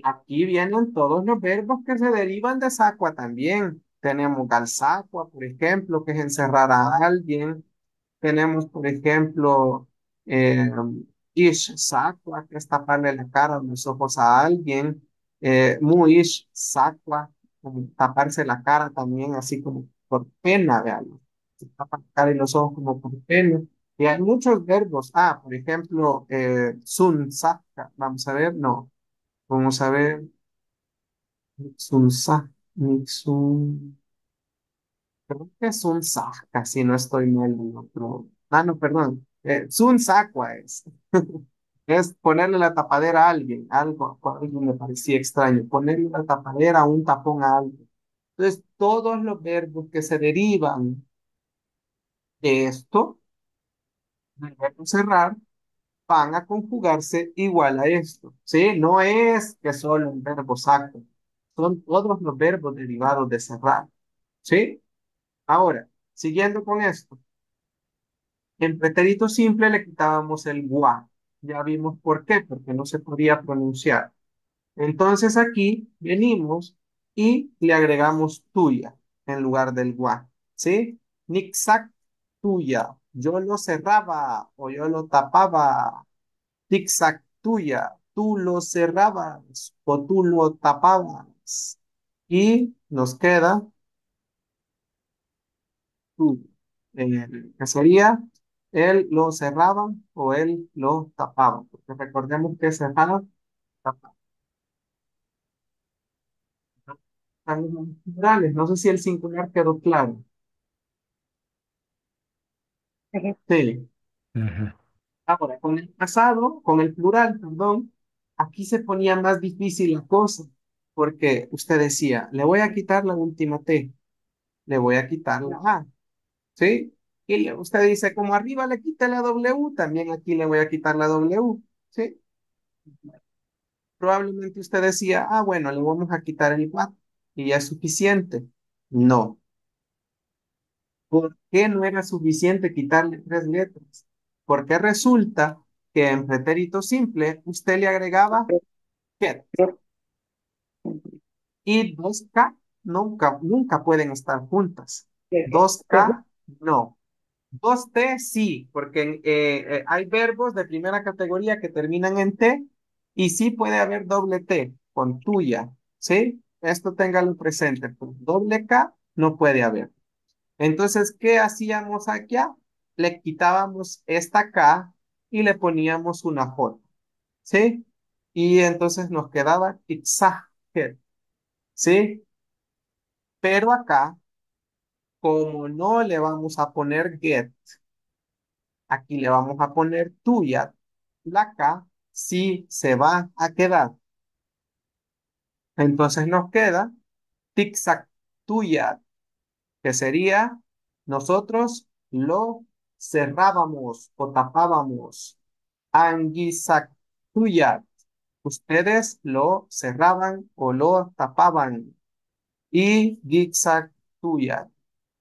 Aquí vienen todos los verbos que se derivan de sacua también. Tenemos galsacua, por ejemplo, que es encerrar a alguien. Tenemos, por ejemplo, eh, ish sacua, que es taparle la cara o los ojos a alguien. Muish sacua, como taparse la cara también, así como por pena, vean. Se tapa la cara y los ojos como por pena. Y hay muchos verbos. Ah, por ejemplo, sun sacca. Vamos a ver, no. Vamos a ver. Sun sa, Mixun. Creo que es un sacca, si no estoy mal en otro. Ah, no, perdón. Sun sacua es. Es ponerle la tapadera a alguien. Algo me parecía extraño. Ponerle la tapadera o un tapón a alguien. Entonces, todos los verbos que se derivan de esto, del verbo cerrar, van a conjugarse igual a esto. ¿Sí? No es que solo el verbo saco. Son todos los verbos derivados de cerrar. ¿Sí? Ahora, siguiendo con esto. En pretérito simple le quitábamos el gua. Ya vimos por qué, porque no se podía pronunciar. Entonces aquí venimos y le agregamos tuya en lugar del gua. ¿Sí? Nixac tuya. Yo lo cerraba o yo lo tapaba. Tic-tac tuya. Tú lo cerrabas o tú lo tapabas. Y nos queda tú, que sería él lo cerraba o él lo tapaba, porque recordemos que cerraba, tapaba. Están los plurales. No sé si el singular quedó claro. Sí. Ujú. Ahora, con el pasado, con el plural, perdón, aquí se ponía más difícil la cosa, porque usted decía, le voy a quitar la última T, le voy a quitar la A, ¿sí? Y usted dice, como arriba le quita la W, también aquí le voy a quitar la W, ¿sí? Probablemente usted decía, ah, bueno, le vamos a quitar el what y ya es suficiente. No. ¿Por qué no era suficiente quitarle tres letras? Porque resulta que en pretérito simple usted le agregaba get y dos k nunca pueden estar juntas. Dos k no. Dos t sí, porque hay verbos de primera categoría que terminan en T y sí puede haber doble T con tuya, ¿sí? Esto téngalo presente, pues doble K no puede haber. Entonces, ¿qué hacíamos aquí? Le quitábamos esta K y le poníamos una J, ¿sí? Y entonces nos quedaba Itzahet, ¿sí? Pero acá, como no le vamos a poner get, aquí le vamos a poner tuya. La K sí se va a quedar. Entonces nos queda tic-tac tuya, que sería nosotros lo cerrábamos o tapábamos. Anguisac tuya, ustedes lo cerraban o lo tapaban. Y zigzag tuya,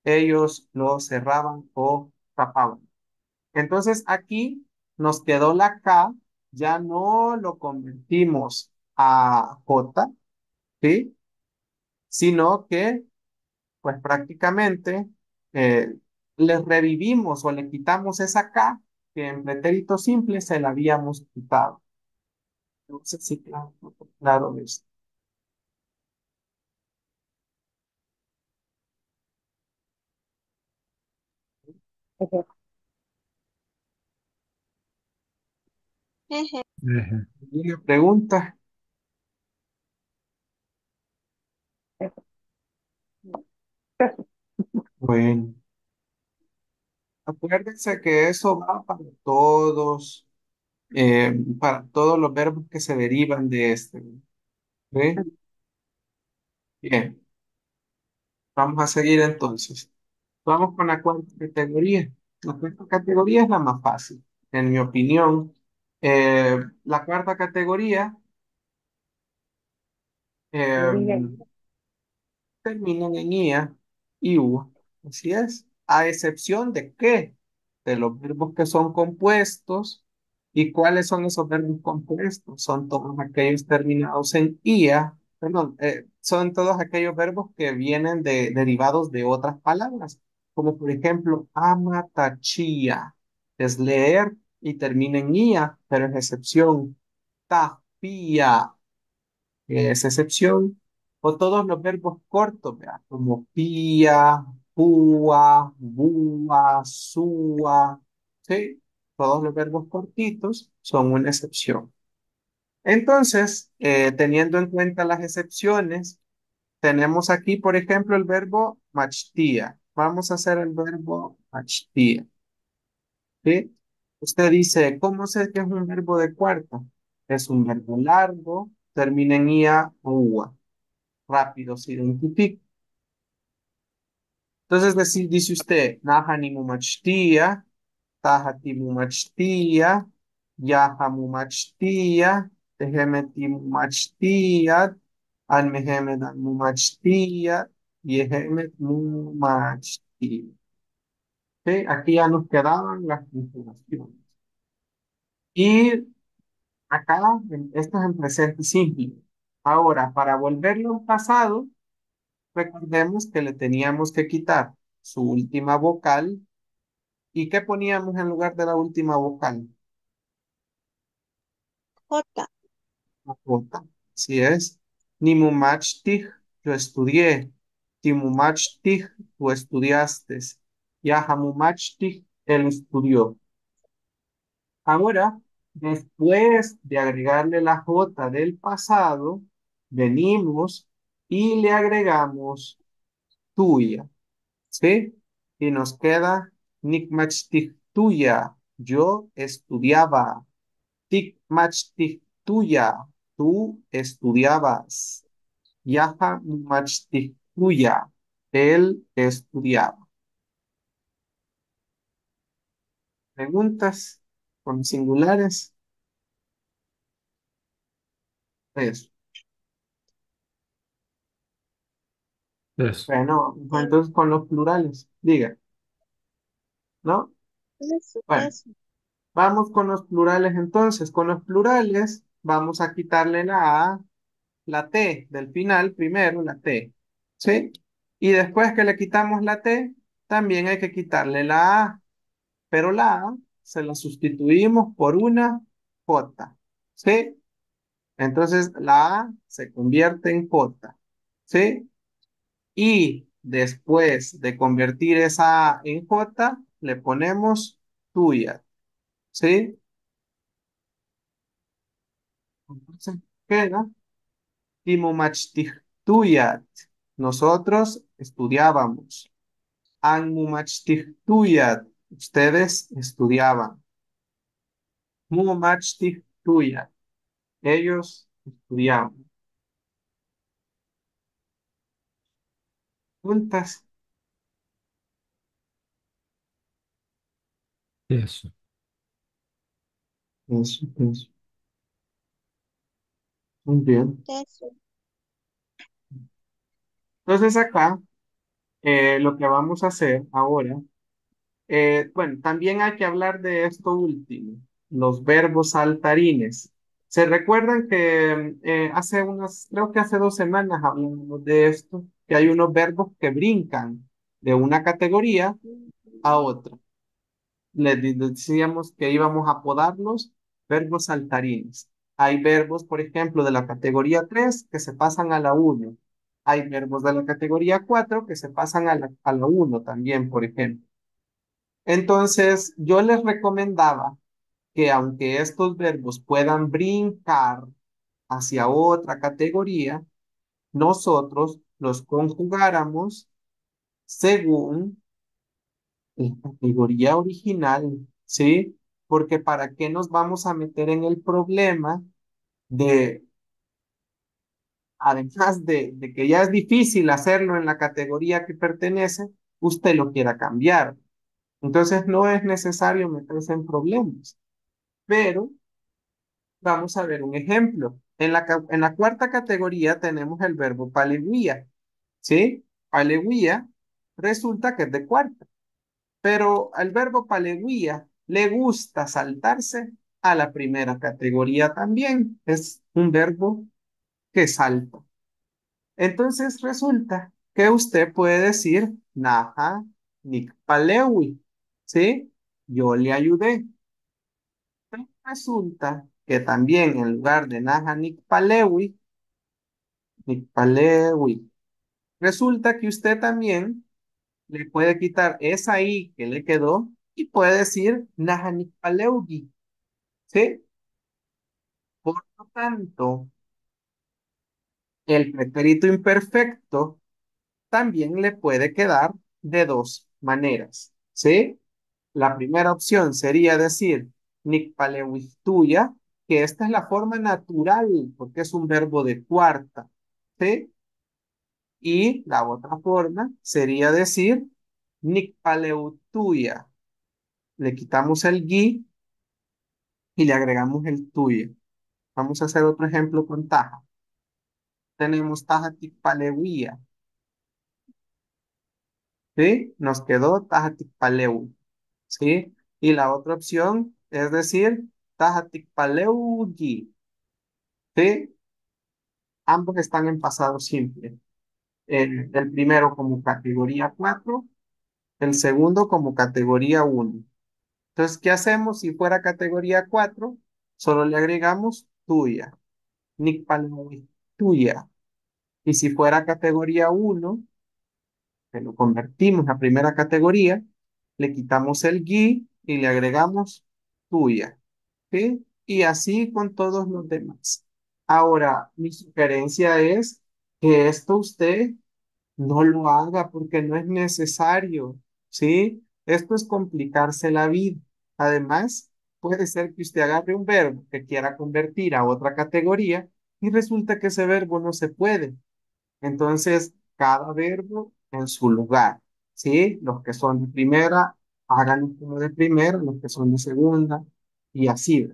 ellos lo cerraban o tapaban. Entonces aquí nos quedó la K, ya no lo convertimos a J, ¿sí? Sino que, pues prácticamente eh, le revivimos o le quitamos esa K que en pretérito simple se la habíamos quitado. Entonces, sí, claro, claro, Ejé, Eje, Eje. ¿Alguna pregunta? eso, eso, Bueno, acuérdense que eso va para todos los verbos que se derivan de este. ¿Ve? Bien, vamos a seguir entonces. Vamos con la cuarta categoría. La cuarta categoría es la más fácil, en mi opinión. La cuarta categoría eh, bien, terminan en IA y U. Así es. A excepción de qué? De los verbos que son compuestos. ¿Y cuáles son esos verbos compuestos? Son todos aquellos terminados en IA, perdón, son todos aquellos verbos que vienen derivados de otras palabras, como por ejemplo, amatachía. Es leer y termina en IA, pero es excepción. Tapía es excepción, o todos los verbos cortos, ¿vea? Como pía, púa, búa, súa, ¿sí? Todos los verbos cortitos son una excepción. Entonces, teniendo en cuenta las excepciones, tenemos aquí, por ejemplo, el verbo machtía. Vamos a hacer el verbo machtía, ¿sí? Usted dice, ¿cómo sé que es un verbo de cuarta? Es un verbo largo, termina en ia o ua. Rápido se identifica. Entonces dice usted, Nahani mumachtia, Tahati mumachtia, Yaha mumachtia, Tehemeti mumachtia, Almehemedan mumachtia, Yehemet mumachtia. ¿Sí? Aquí ya nos quedaban las conjugaciones. Y acá, esto es en presente simple. Ahora, para volverlo en pasado, recordemos que le teníamos que quitar su última vocal. ¿Y qué poníamos en lugar de la última vocal? J, La J. Así es. Nimumachtij, yo estudié. Timumachtij, tú estudiaste. Yahamumachtij, él estudió. Ahora, después de agregarle la J del pasado, venimos y le agregamos tuya. ¿Sí? Y nos queda tuya. Yo estudiaba. Tuya. Tú estudiabas. Yaha tuya. Él estudiaba. ¿Preguntas con singulares? Eso. Eso. Bueno, sí, entonces con los plurales. Diga, ¿no? Bueno, eso, vamos con los plurales entonces. Con los plurales vamos a quitarle la T del final, primero la T, ¿sí? Y después que le quitamos la T, también hay que quitarle la A, pero la A se la sustituimos por una J, ¿sí? Entonces la A se convierte en J, ¿sí? Y después de convertir esa A en J, le ponemos tuya, ¿sí? Entonces queda Timumachtijtuyat. Nosotros estudiábamos. Anmumachtijtuyat. Ustedes estudiaban. Mumachtijtuyat. Ellos estudiaban. Juntas. Eso. Eso. Muy bien. eso. Entonces acá lo que vamos a hacer ahora, bueno, también hay que hablar de esto último, los verbos saltarines. ¿Se recuerdan que creo que hace 2 semanas hablamos de esto, que hay unos verbos que brincan de una categoría a otra? Decíamos que íbamos a apodarlos verbos saltarines. Hay verbos, por ejemplo, de la categoría 3 que se pasan a la uno. Hay verbos de la categoría 4 que se pasan a la uno también, por ejemplo. Entonces, yo les recomendaba que aunque estos verbos puedan brincar hacia otra categoría, nosotros los conjugáramos según la categoría original, ¿sí? Porque ¿para qué nos vamos a meter en el problema de, además de que ya es difícil hacerlo en la categoría que pertenece, usted lo quiera cambiar? Entonces no es necesario meterse en problemas, pero vamos a ver un ejemplo. En la cuarta categoría tenemos el verbo paleguía, ¿sí? Paleguía resulta que es de cuarta, pero al verbo paleguía le gusta saltarse a la primera categoría también. Es un verbo que salta. Entonces resulta que usted puede decir, Naja, Nick Palewi, ¿sí? Yo le ayudé. Pero resulta que también en lugar de Naja, Nick Palewi, resulta que usted también le puede quitar esa I que le quedó y puede decir Naja, Nick Paleugi, ¿sí? Por lo tanto, el pretérito imperfecto también le puede quedar de dos maneras, ¿sí? La primera opción sería decir tuya, que esta es la forma natural, porque es un verbo de cuarta, ¿sí? Y la otra forma sería decir tuya. Le quitamos el gui y le agregamos el tuya. Vamos a hacer otro ejemplo con taja. Tenemos taja tikpaleuia, ¿sí? Nos quedó taja tikpaleu, ¿sí? Y la otra opción es decir taja tikpaleugi, ¿sí? Ambos están en pasado simple. El primero como categoría 4, el segundo como categoría 1. Entonces, ¿qué hacemos si fuera categoría 4? Solo le agregamos tuya, nikpaleugi, tuya. Y si fuera categoría 1, que lo convertimos a primera categoría, le quitamos el gui y le agregamos tuya, ¿sí? Y así con todos los demás. Ahora, mi sugerencia es que esto usted no lo haga porque no es necesario, ¿sí? Esto es complicarse la vida. Además, puede ser que usted agarre un verbo que quiera convertir a otra categoría y resulta que ese verbo no se puede. Entonces, cada verbo en su lugar, ¿sí? Los que son de primera, hagan como de primera, los que son de segunda, y así.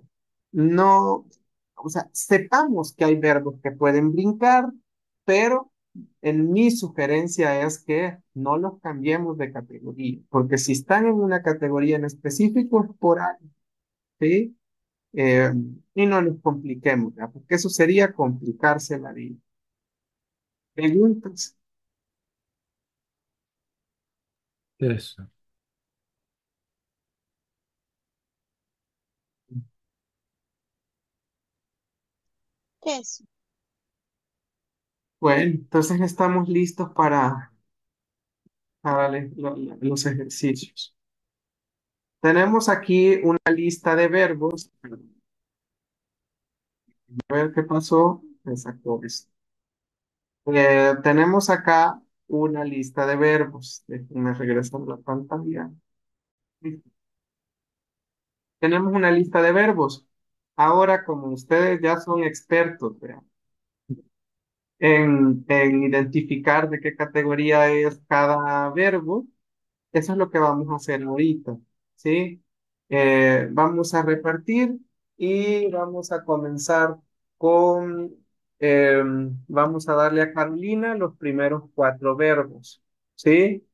No, o sea, sepamos que hay verbos que pueden brincar, pero en mi sugerencia es que no los cambiemos de categoría, porque si están en una categoría en específico es por algo, ¿sí? Eh, y no nos compliquemos, ¿ya? Porque eso sería complicarse la vida. Preguntas. Eso. Eso. Bueno, entonces estamos listos para los ejercicios. Tenemos aquí una lista de verbos. A ver qué pasó. Exacto. Tenemos acá una lista de verbos. Déjenme regresar a la pantalla. Tenemos una lista de verbos. Ahora, como ustedes ya son expertos, ¿verdad? En identificar de qué categoría es cada verbo, eso es lo que vamos a hacer ahorita, ¿sí? Vamos a repartir y vamos a comenzar con, vamos a darle a Carolina los primeros cuatro verbos, ¿sí?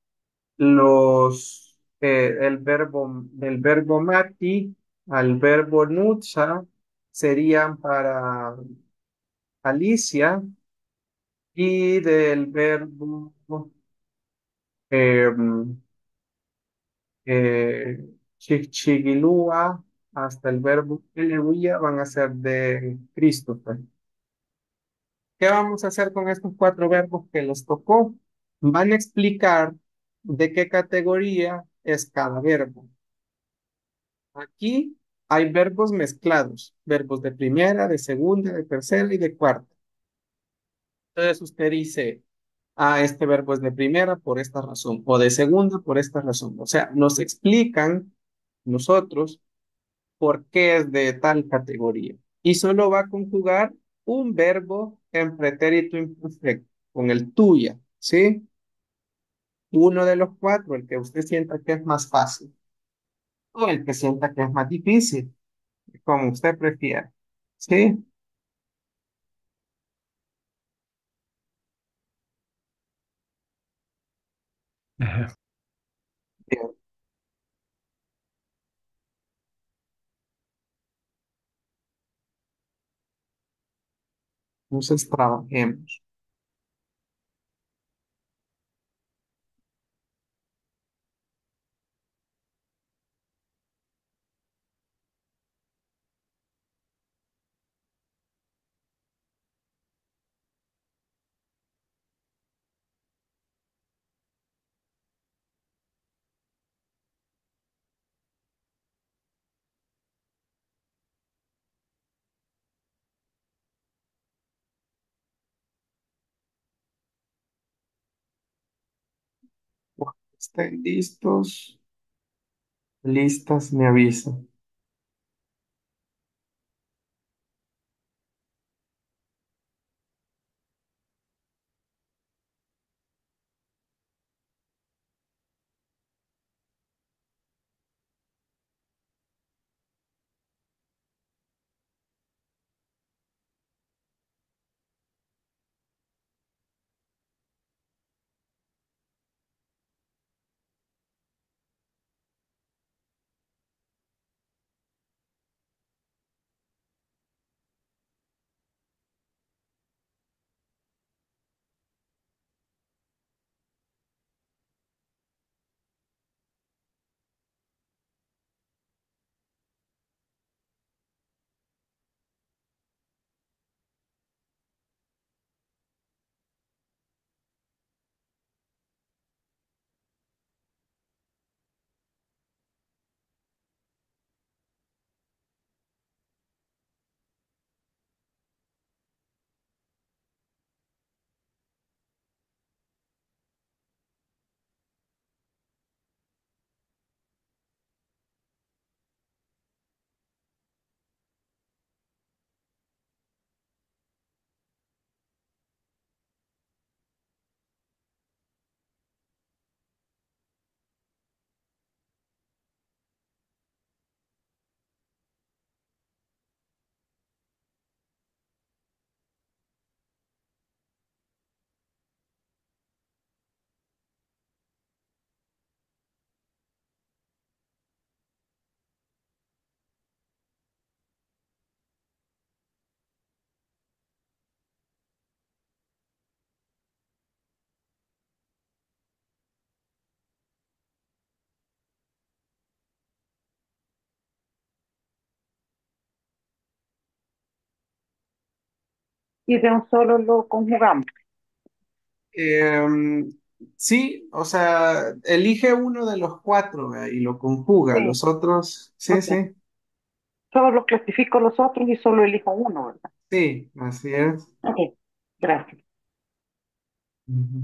Del verbo mati al verbo nutsa serían para Alicia y del verbo em, Chichigilúa hasta el verbo Eleguía van a ser de Christopher. ¿Qué vamos a hacer con estos cuatro verbos que les tocó? Van a explicar de qué categoría es cada verbo. Aquí hay verbos mezclados, verbos de primera, de segunda, de tercera y de cuarta. Entonces usted dice, ah, este verbo es de primera por esta razón, o de segunda por esta razón. O sea, nos explican nosotros por qué es de tal categoría. Y solo va a conjugar un verbo en pretérito imperfecto, con el tuya, ¿sí? Uno de los cuatro, el que usted sienta que es más fácil, o el que sienta que es más difícil, como usted prefiera, ¿sí? Eje. Bien, entonces trabajemos. Cuando estén listos, listas, me avisan. Y de un solo lo conjugamos. Em, sí, o sea, elige uno de los cuatro, y lo conjuga. Sí, Los otros, sí, ok. sí, Solo los clasifico los otros y solo elijo uno, ¿verdad? sí, así es. Ok, gracias. Ujú.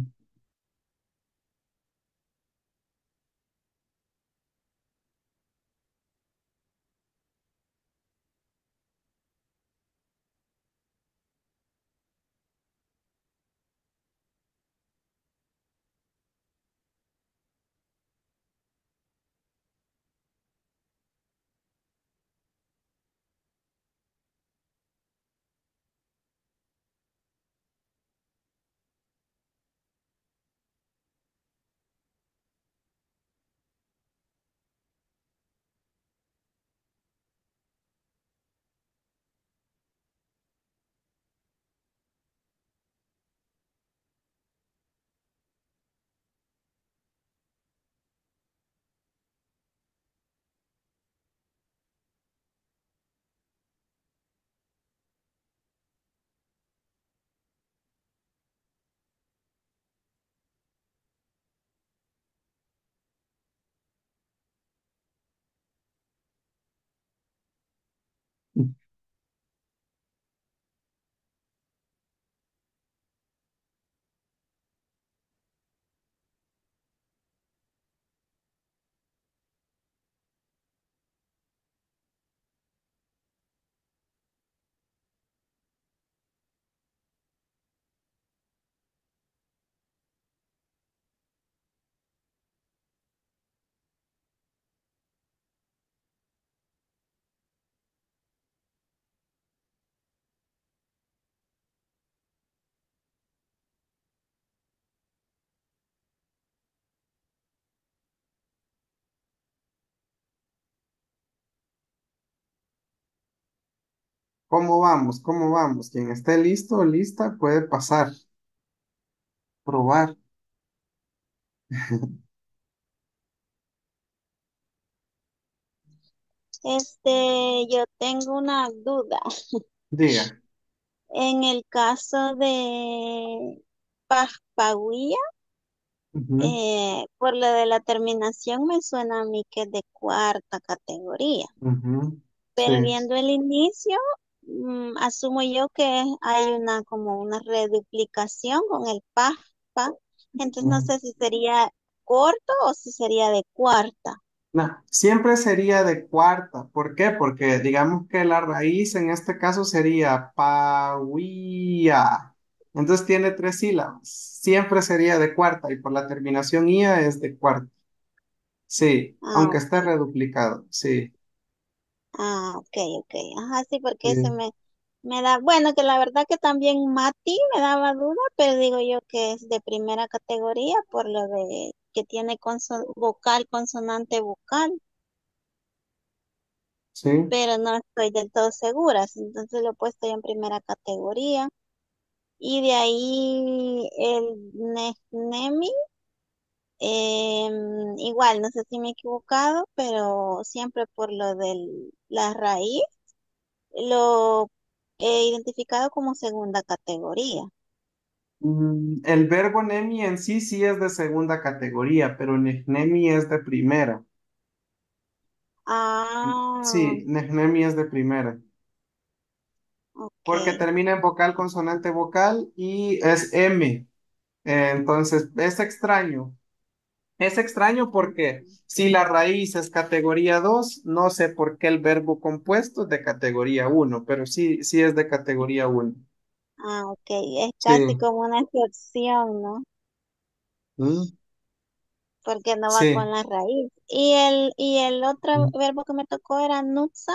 ¿Cómo vamos? ¿Cómo vamos? Quien esté listo o lista puede pasar, probar. Yo tengo una duda. Diga. En el caso de Paspaguía, Ujú, por lo de la terminación me suena a mí que es de cuarta categoría. ujú, sí. Pero viendo el inicio, asumo yo que hay una como una reduplicación con el PASPA. Entonces no Mm. sé si sería corto o si sería de cuarta. No, siempre sería de cuarta. ¿Por qué? Porque digamos que la raíz en este caso sería pauía. Entonces tiene tres sílabas. Siempre sería de cuarta y por la terminación ia es de cuarta. Sí, Ah, aunque esté ok. reduplicado. Sí, Ok, ok. Ajá, sí, porque sí. me da, bueno, que la verdad que también Mati me daba duda, pero digo yo que es de primera categoría por lo de que tiene vocal, consonante, vocal, Sí. pero no estoy del todo segura, entonces lo he puesto yo en primera categoría. Y de ahí el Nemi, igual, no sé si me he equivocado, pero siempre por lo de la raíz, lo he identificado como segunda categoría. El verbo nemi en sí sí es de segunda categoría, pero nehnemi es de primera. Ah, Sí, nehnemi es de primera. ok. Porque termina en vocal, consonante, vocal y es M. Entonces, es extraño. Es extraño porque si la raíz es categoría 2 no sé por qué el verbo compuesto es de categoría uno, pero sí, sí es de categoría uno. Ok, es casi Sí. como una excepción, ¿no? Mm, Porque no va con sí. la raíz. Y el otro Mm, verbo que me tocó era nutsa.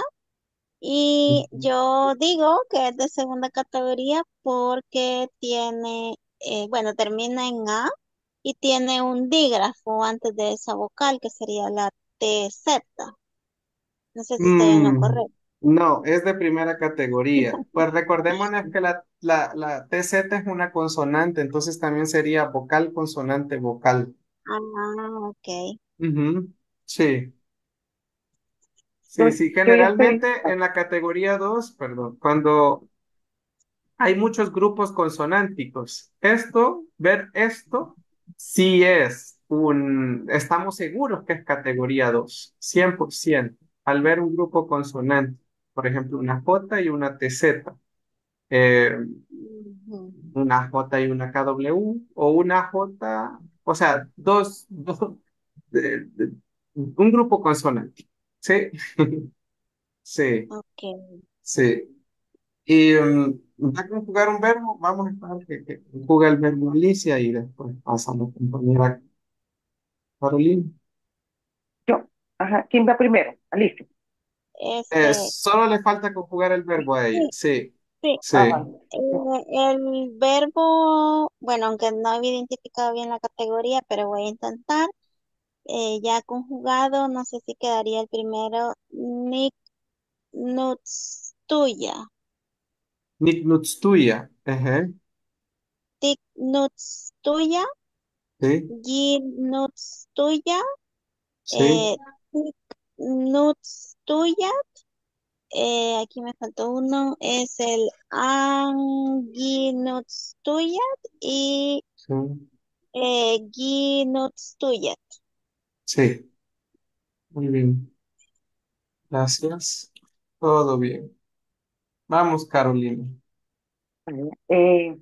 Y mm, yo digo que es de segunda categoría porque tiene, bueno, termina en A y tiene un dígrafo antes de esa vocal que sería la TZ. No sé si estoy en lo mm, correcto. no, es de primera categoría. Pues recordémonos que la TZ es una consonante, entonces también sería vocal, consonante, vocal. Ah, ok. Ujú, sí, Yo, sí, sí. yo ya estoy Generalmente lista. en la categoría 2, perdón, cuando hay muchos grupos consonánticos, ver esto, sí es estamos seguros que es categoría 2, 100%. Al ver un grupo consonante, por ejemplo, una J y una TZ. eh, Ujú. una J y una KW, o una J, o sea, un grupo consonante. Sí, sí, Ok. sí. Y va a conjugar un verbo, vamos a esperar que conjugue el verbo Alicia y después pasa a la compañera Carolina. Yo. Ajá. ¿Quién va primero? Alicia. Este, Solo le falta conjugar el verbo a ella. sí, Sí, sí. Ah, sí. vale. El verbo, bueno, aunque no había identificado bien la categoría, pero voy a intentar. Ya conjugado, no sé si quedaría el primero. Nick Nuts tuya. Nicknutstuya. Ejé, Tic Nuts tuya. sí, Gin Nuts tuya. sí, Tic Nuts tuya. Aquí me faltó uno. Es el Anginuts tuya y sí, Ginuts tuya. sí. Muy bien. Gracias. Todo bien. Vamos, Carolina. Eh,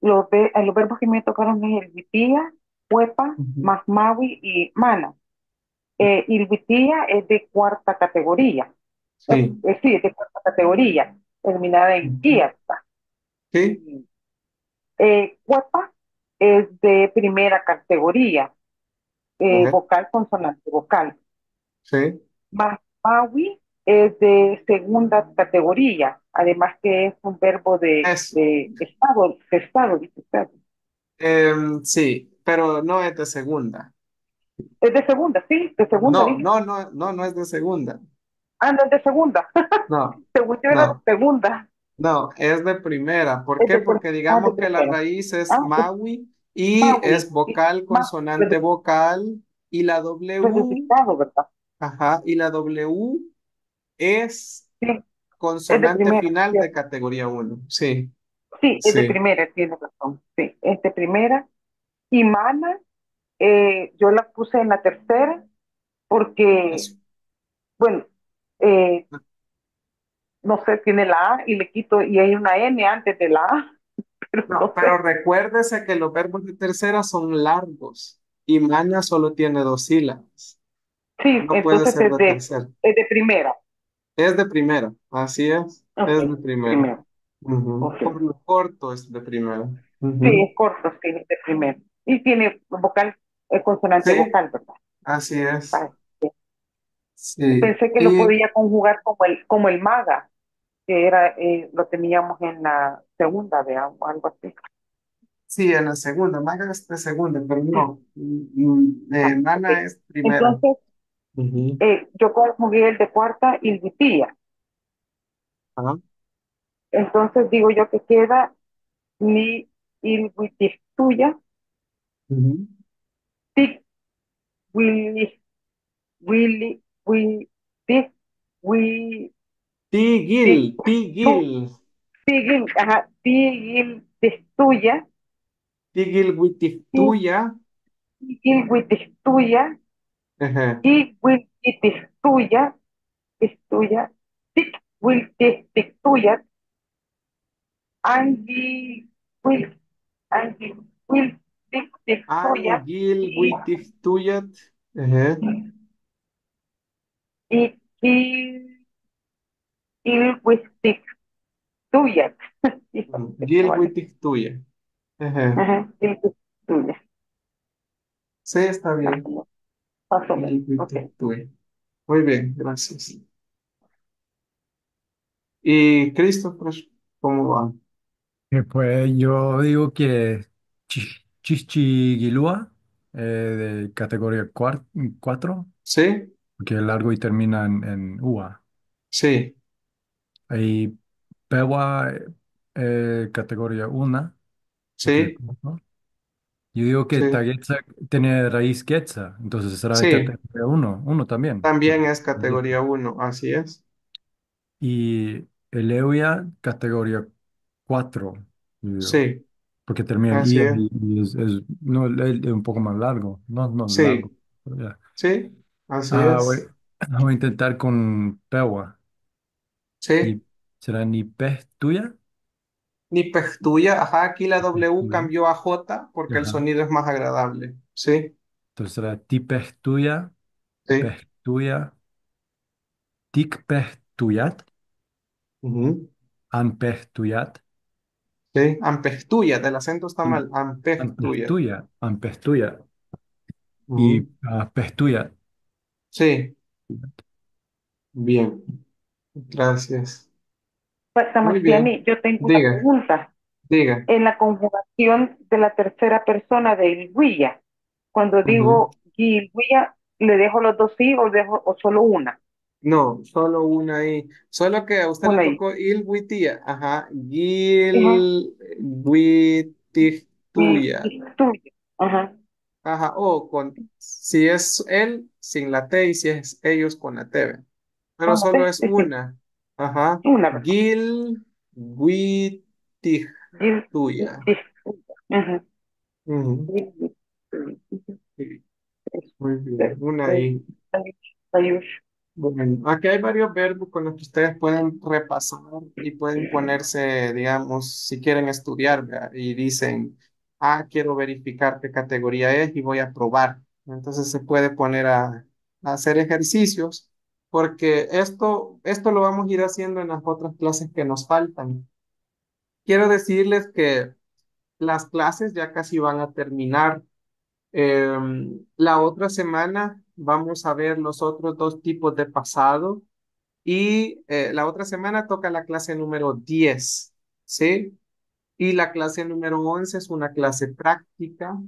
los verbos que me tocaron es el vitía, huepa, Ujú. masmawi y mana. Y el vitía es de cuarta categoría. Sí. Sí, es de cuarta categoría, terminada en Ujú. IATA. Sí. Y huepa es de primera categoría, Ajá. vocal, consonante, vocal. Sí. Masmawi es de segunda categoría, además que es un verbo Eso. dice estado. Sí, pero no es de segunda. Es de segunda, sí, de segunda, No, dije. no, no, no, no es de segunda. Ah, no, es de segunda. No, Según yo era de no, segunda. no, es de primera. ¿Por Es qué? de, Porque de digamos que la primera. raíz es Ah, es Maui y es Maui. Sí, vocal, Maui, consonante, vocal y la W, resucitado, ¿verdad? ajá, y la W es Sí, es de consonante primera. final de Cierto. categoría uno. Sí, Sí, es de sí, primera, tiene razón. Sí, es de primera. Y Mana, yo la puse en la tercera porque, eso. bueno, eh, no sé, tiene la A y le quito, y hay una N antes de la A, pero No, no pero sé. recuérdese que los verbos de tercera son largos y maña solo tiene dos sílabas. Sí, No puede entonces ser de tercera. es de primera. Es de primera, así Ok, es de primera. primero. Ujú. Ok. Por lo corto es de primera. Sí, Ujú. es corto, sí, es de primero. Y tiene vocal, consonante Sí, vocal, ¿verdad? así es. Vale, sí. Sí. Pensé que lo Y podía conjugar como el maga, que era, lo teníamos en la segunda, vea, o algo así. sí, en la segunda, maga es de segunda, pero Mm, no. ok. Mana es primera. Entonces, Ujú. yo conjugué el de cuarta y el de tía. Ajá. Entonces digo yo que queda mi tuya, Ujú. tic, willy, willy, wi, tic, wi, Tigil, tic, tu, tigil, tigil, ajá, tigil, tuya, tigil witiftuya. tigil, witis tuya, Ajá. tic, witis tuya, es tuya, tic, witis tuya, angi, wil, angi, wil, tic, tuya, Angil y, witiftuyat. Ajá. y, il, witis tuya. Gil Vale. witiftuya. Ajá. Ajá, il, tuya. Sí, está bien. Más o menos. Gil Ok. witiftuya. Muy bien, gracias. Y Christopher, ¿cómo va? Pues yo digo que Chichiguilúa, de categoría 4, Sí, que es largo y termina en UA. sí, Y Pewa, categoría 1, porque es sí, corto. Yo digo que sí, Tagetza tiene raíz quetza, entonces será de sí. categoría uno también. También es categoría uno, así es. Y el Euya, categoría 4, yo digo, Sí, porque termina en así IA es. y no, es un poco más largo, no largo. Sí, Pero ya. sí, así Ah, es. voy a intentar con Pewa. Sí. Y será ni pez tuya. Ni tuya, ajá, aquí la W Tuya. cambió a J porque el Ajá. sonido es más agradable. Sí, Entonces será ti pez tuya, sí. pez tuya, tic pez tuyat, Ujú. an pez tuyat, Sí, Ampestuyat, el acento está y mal. an pez Ampestuyat. tuya, an pez tuya, y Ujú. pez tuyat. Sí, bien, gracias. Pues, Muy bien. Sebastián, yo tengo una Diga, pregunta. diga. En la conjugación de la tercera persona de Ilguilla, cuando Ujú. digo Ilguilla, ¿le dejo los dos sí o dejo o solo una? No, solo una ahí. Solo que a usted le Una ahí. tocó Ilwitia. Ajá. Ajá. Gilwitihtuya. Tuya. Ajá. Ajá. O con, si es él, sin la T y si es ellos con la T. ¿Ve? Pero Con la solo T, es sí, sí. una. Ajá. Una, ¿verdad? Gilwitihtuya. Ajá. Ujú. Sí, muy bien. Una Este, ahí. Ayush. Bueno, aquí hay varios verbos con los que ustedes pueden repasar y pueden ponerse, digamos, si quieren estudiar, ¿verdad? Y dicen, ah, quiero verificar qué categoría es y voy a probar. Entonces se puede poner a hacer ejercicios, porque esto lo vamos a ir haciendo en las otras clases que nos faltan. Quiero decirles que las clases ya casi van a terminar. La otra semana vamos a ver los otros dos tipos de pasado y la otra semana toca la clase número 10, ¿sí? Y la clase número 11 es una clase práctica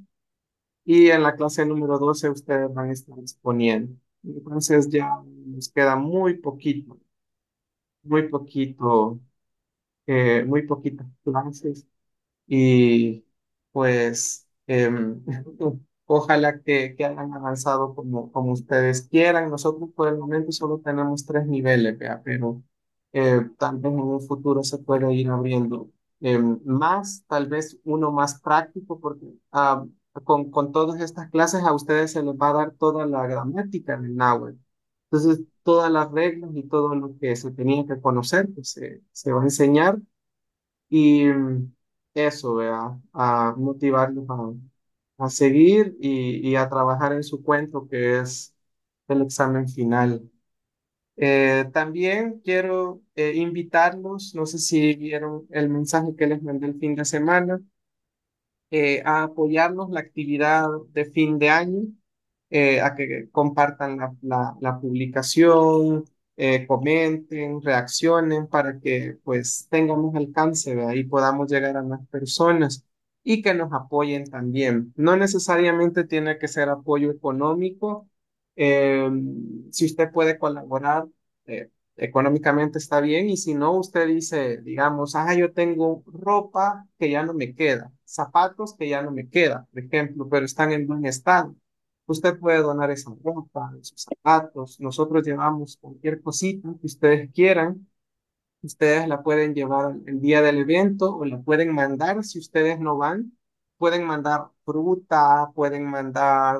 y en la clase número 12 ustedes van a estar exponiendo. Entonces ya nos queda muy poquito, muy poquitas clases. Y pues ojalá que hayan avanzado como ustedes quieran. Nosotros por el momento solo tenemos 3 niveles, vea, pero tal vez en un futuro se puede ir abriendo más, tal vez uno más práctico, porque con todas estas clases a ustedes se les va a dar toda la gramática en el náhuatl. Entonces, todas las reglas y todo lo que se tenía que conocer, pues se va a enseñar y eso, vea, a motivarlos a seguir y a trabajar en su cuento, que es el examen final. También quiero invitarlos, no sé si vieron el mensaje que les mandé el fin de semana, a apoyarnos la actividad de fin de año, a que compartan la publicación, comenten, reaccionen para que pues tengamos alcance, ¿verdad? Y podamos llegar a más personas y que nos apoyen también. No necesariamente tiene que ser apoyo económico. eh, si usted puede colaborar, económicamente está bien, y si no, usted dice, digamos, yo tengo ropa que ya no me queda, zapatos que ya no me queda, por ejemplo, pero están en buen estado. Usted puede donar esa ropa, esos zapatos. Nosotros llevamos cualquier cosita que ustedes quieran. Ustedes la pueden llevar el día del evento o la pueden mandar si ustedes no van. Pueden mandar fruta, pueden mandar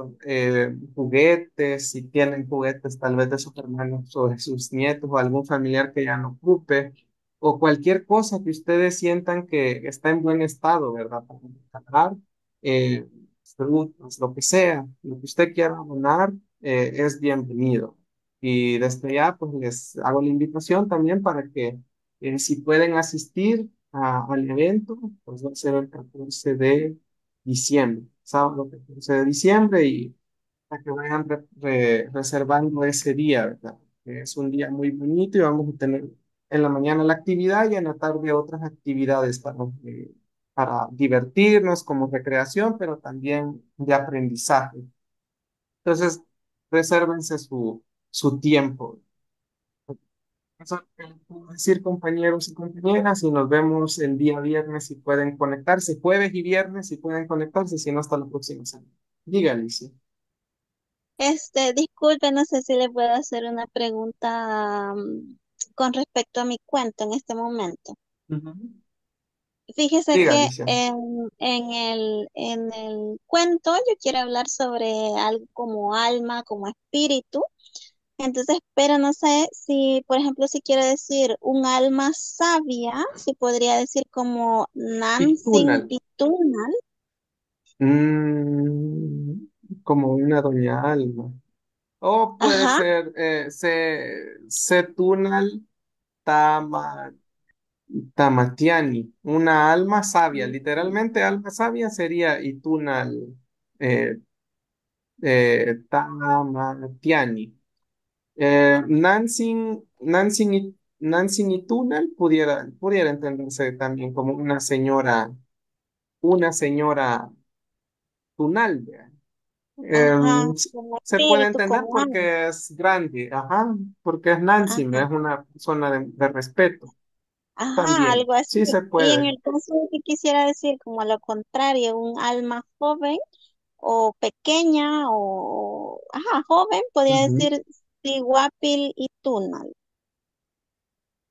juguetes, si tienen juguetes tal vez de sus hermanos o de sus nietos o algún familiar que ya no ocupe, o cualquier cosa que ustedes sientan que está en buen estado, ¿verdad? Para regalar, eh, frutas, lo que sea, lo que usted quiera donar, es bienvenido. Y desde ya, pues les hago la invitación también para que si pueden asistir al evento, pues va a ser el 14 de diciembre, sábado 14 de diciembre, y para que vayan reservando ese día, ¿verdad? Que es un día muy bonito y vamos a tener en la mañana la actividad y en la tarde otras actividades para divertirnos como recreación, pero también de aprendizaje. Entonces, resérvense su tiempo. Eso es lo que les puedo decir, compañeros y compañeras, y nos vemos el día viernes si pueden conectarse, jueves y viernes si pueden conectarse, si no hasta la próxima semana. Diga, Alicia. Disculpe, no sé si le puedo hacer una pregunta con respecto a mi cuento en este momento. Ujú. Fíjese Diga, que Alicia. en el cuento yo quiero hablar sobre algo como alma, como espíritu. Entonces, pero no sé si, por ejemplo, si quiero decir un alma sabia, si podría decir como Nancy Pitunal. Pitunal. Mm, como una doña Alma. O puede Ajá. ser Setunal Tama, Tamatiani, una alma sabia. Literalmente, alma sabia sería Itunal eh, Tamatiani. Nancy y Tunal pudiera entenderse también como una señora Tunal, ¿verdad? Ajá, Sí, como se puede espíritu, entender como alma. porque es grande, ajá, porque es Nancy, ¿no? Ajá, Es una persona de respeto ajá, también. algo así. Sí se Y en puede. el caso de que quisiera decir como a lo contrario, un alma joven o pequeña o, ajá, joven, podría Ujú. decir Siguapil y Tunal.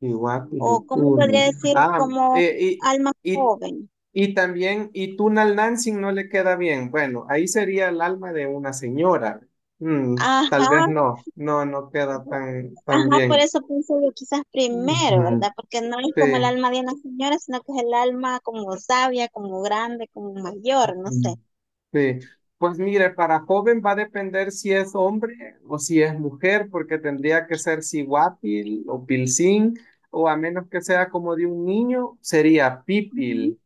Igual, O cómo podría decir como alma y, joven. y también, y Tunal Nansing no le queda bien. Bueno, ahí sería el alma de una señora. Tal Ajá, vez no queda tan ajá, por bien. eso pensé yo quizás primero, Ujú. ¿verdad? Porque no es como el Sí, alma de una señora, sino que es el alma como sabia, como grande, como mayor, no sé. ujú, sí. Pues mire, para joven va a depender si es hombre o si es mujer, porque tendría que ser Siguapil o Pilsin, o a menos que sea como de un niño, sería Ujú, Pipil.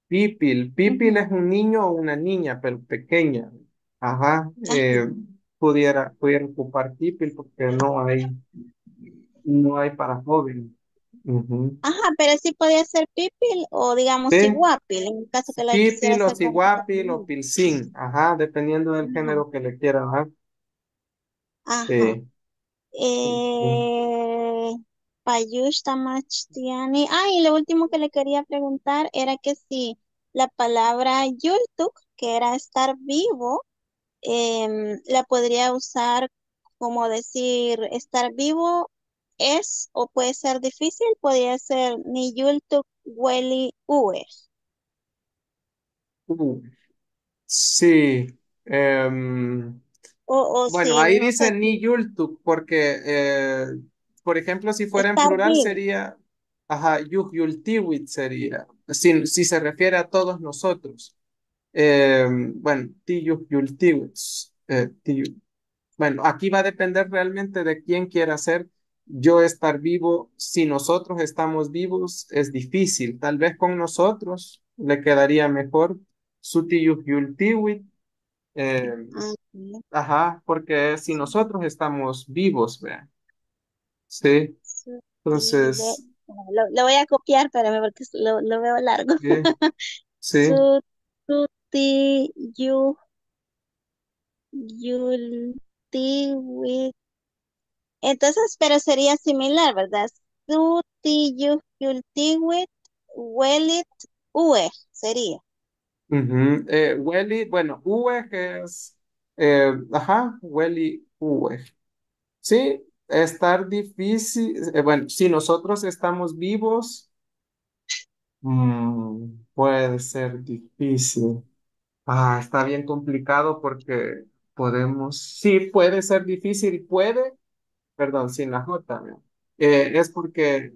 Pipil ujú. es un niño o una niña, pero pequeña. Ajá, Ajá, pudiera ocupar Pipil porque no hay para joven. Ujú. ajá, pero sí podía ser pipil o digamos Sí, siguapil, en el caso que la quisiera Pipil o hacer como para Siguapil o niña. Pilsin. Ajá, dependiendo del Ajá, género que le quiera dar. Ajá. Sí, sí, sí. Eh, Payush Tamachtiani. Ah, y lo último que le quería preguntar era que si la palabra yultuk, que era estar vivo, la podría usar como decir estar vivo es o puede ser difícil, podría ser ni yultuk weli ue. Uh, sí. em, O bueno, si, ahí no sé, dice ni yultuk, porque, por ejemplo, si fuera en estar plural vivo. sería, ajá, yuhyultiwit sería, si se refiere a todos nosotros. Bueno, tiyuhyultiwits, bueno, aquí va a depender realmente de quién quiera ser yo estar vivo. Si nosotros estamos vivos, es difícil. Tal vez con nosotros le quedaría mejor sutiyuhyultiwit. eh, Ah, ok. ajá, porque si nosotros estamos vivos, vean. Sí, Sí, entonces, lo voy a copiar, pero porque lo veo largo. sí, sí. Su, tuti, yulti, entonces, pero sería similar, ¿verdad? Suti, yultiwit, welit, ue, sería. Ujú. Weli, bueno, Uwe que es, ajá, Weli, Uwe. Sí, estar difícil. Bueno, si nosotros estamos vivos, puede ser difícil. Ah, está bien complicado porque podemos, sí, puede ser difícil, puede, perdón, sin la J, ¿no? Es porque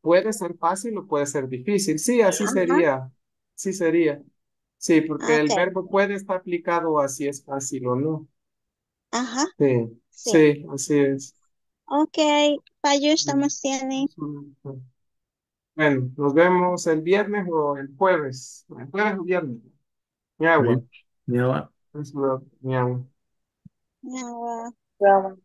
puede ser fácil o puede ser difícil. Sí, así Ajá, sería, sí sería. Sí, porque el ok, verbo puede estar aplicado a si es fácil o no. ajá, Sí, sí. sí, así es. Ok, Payo, Mm. estamos tiene. Bueno, nos vemos el viernes o el jueves. El jueves o viernes. Mi agua. Sí. Ya va. Es mi agua. No, Ya,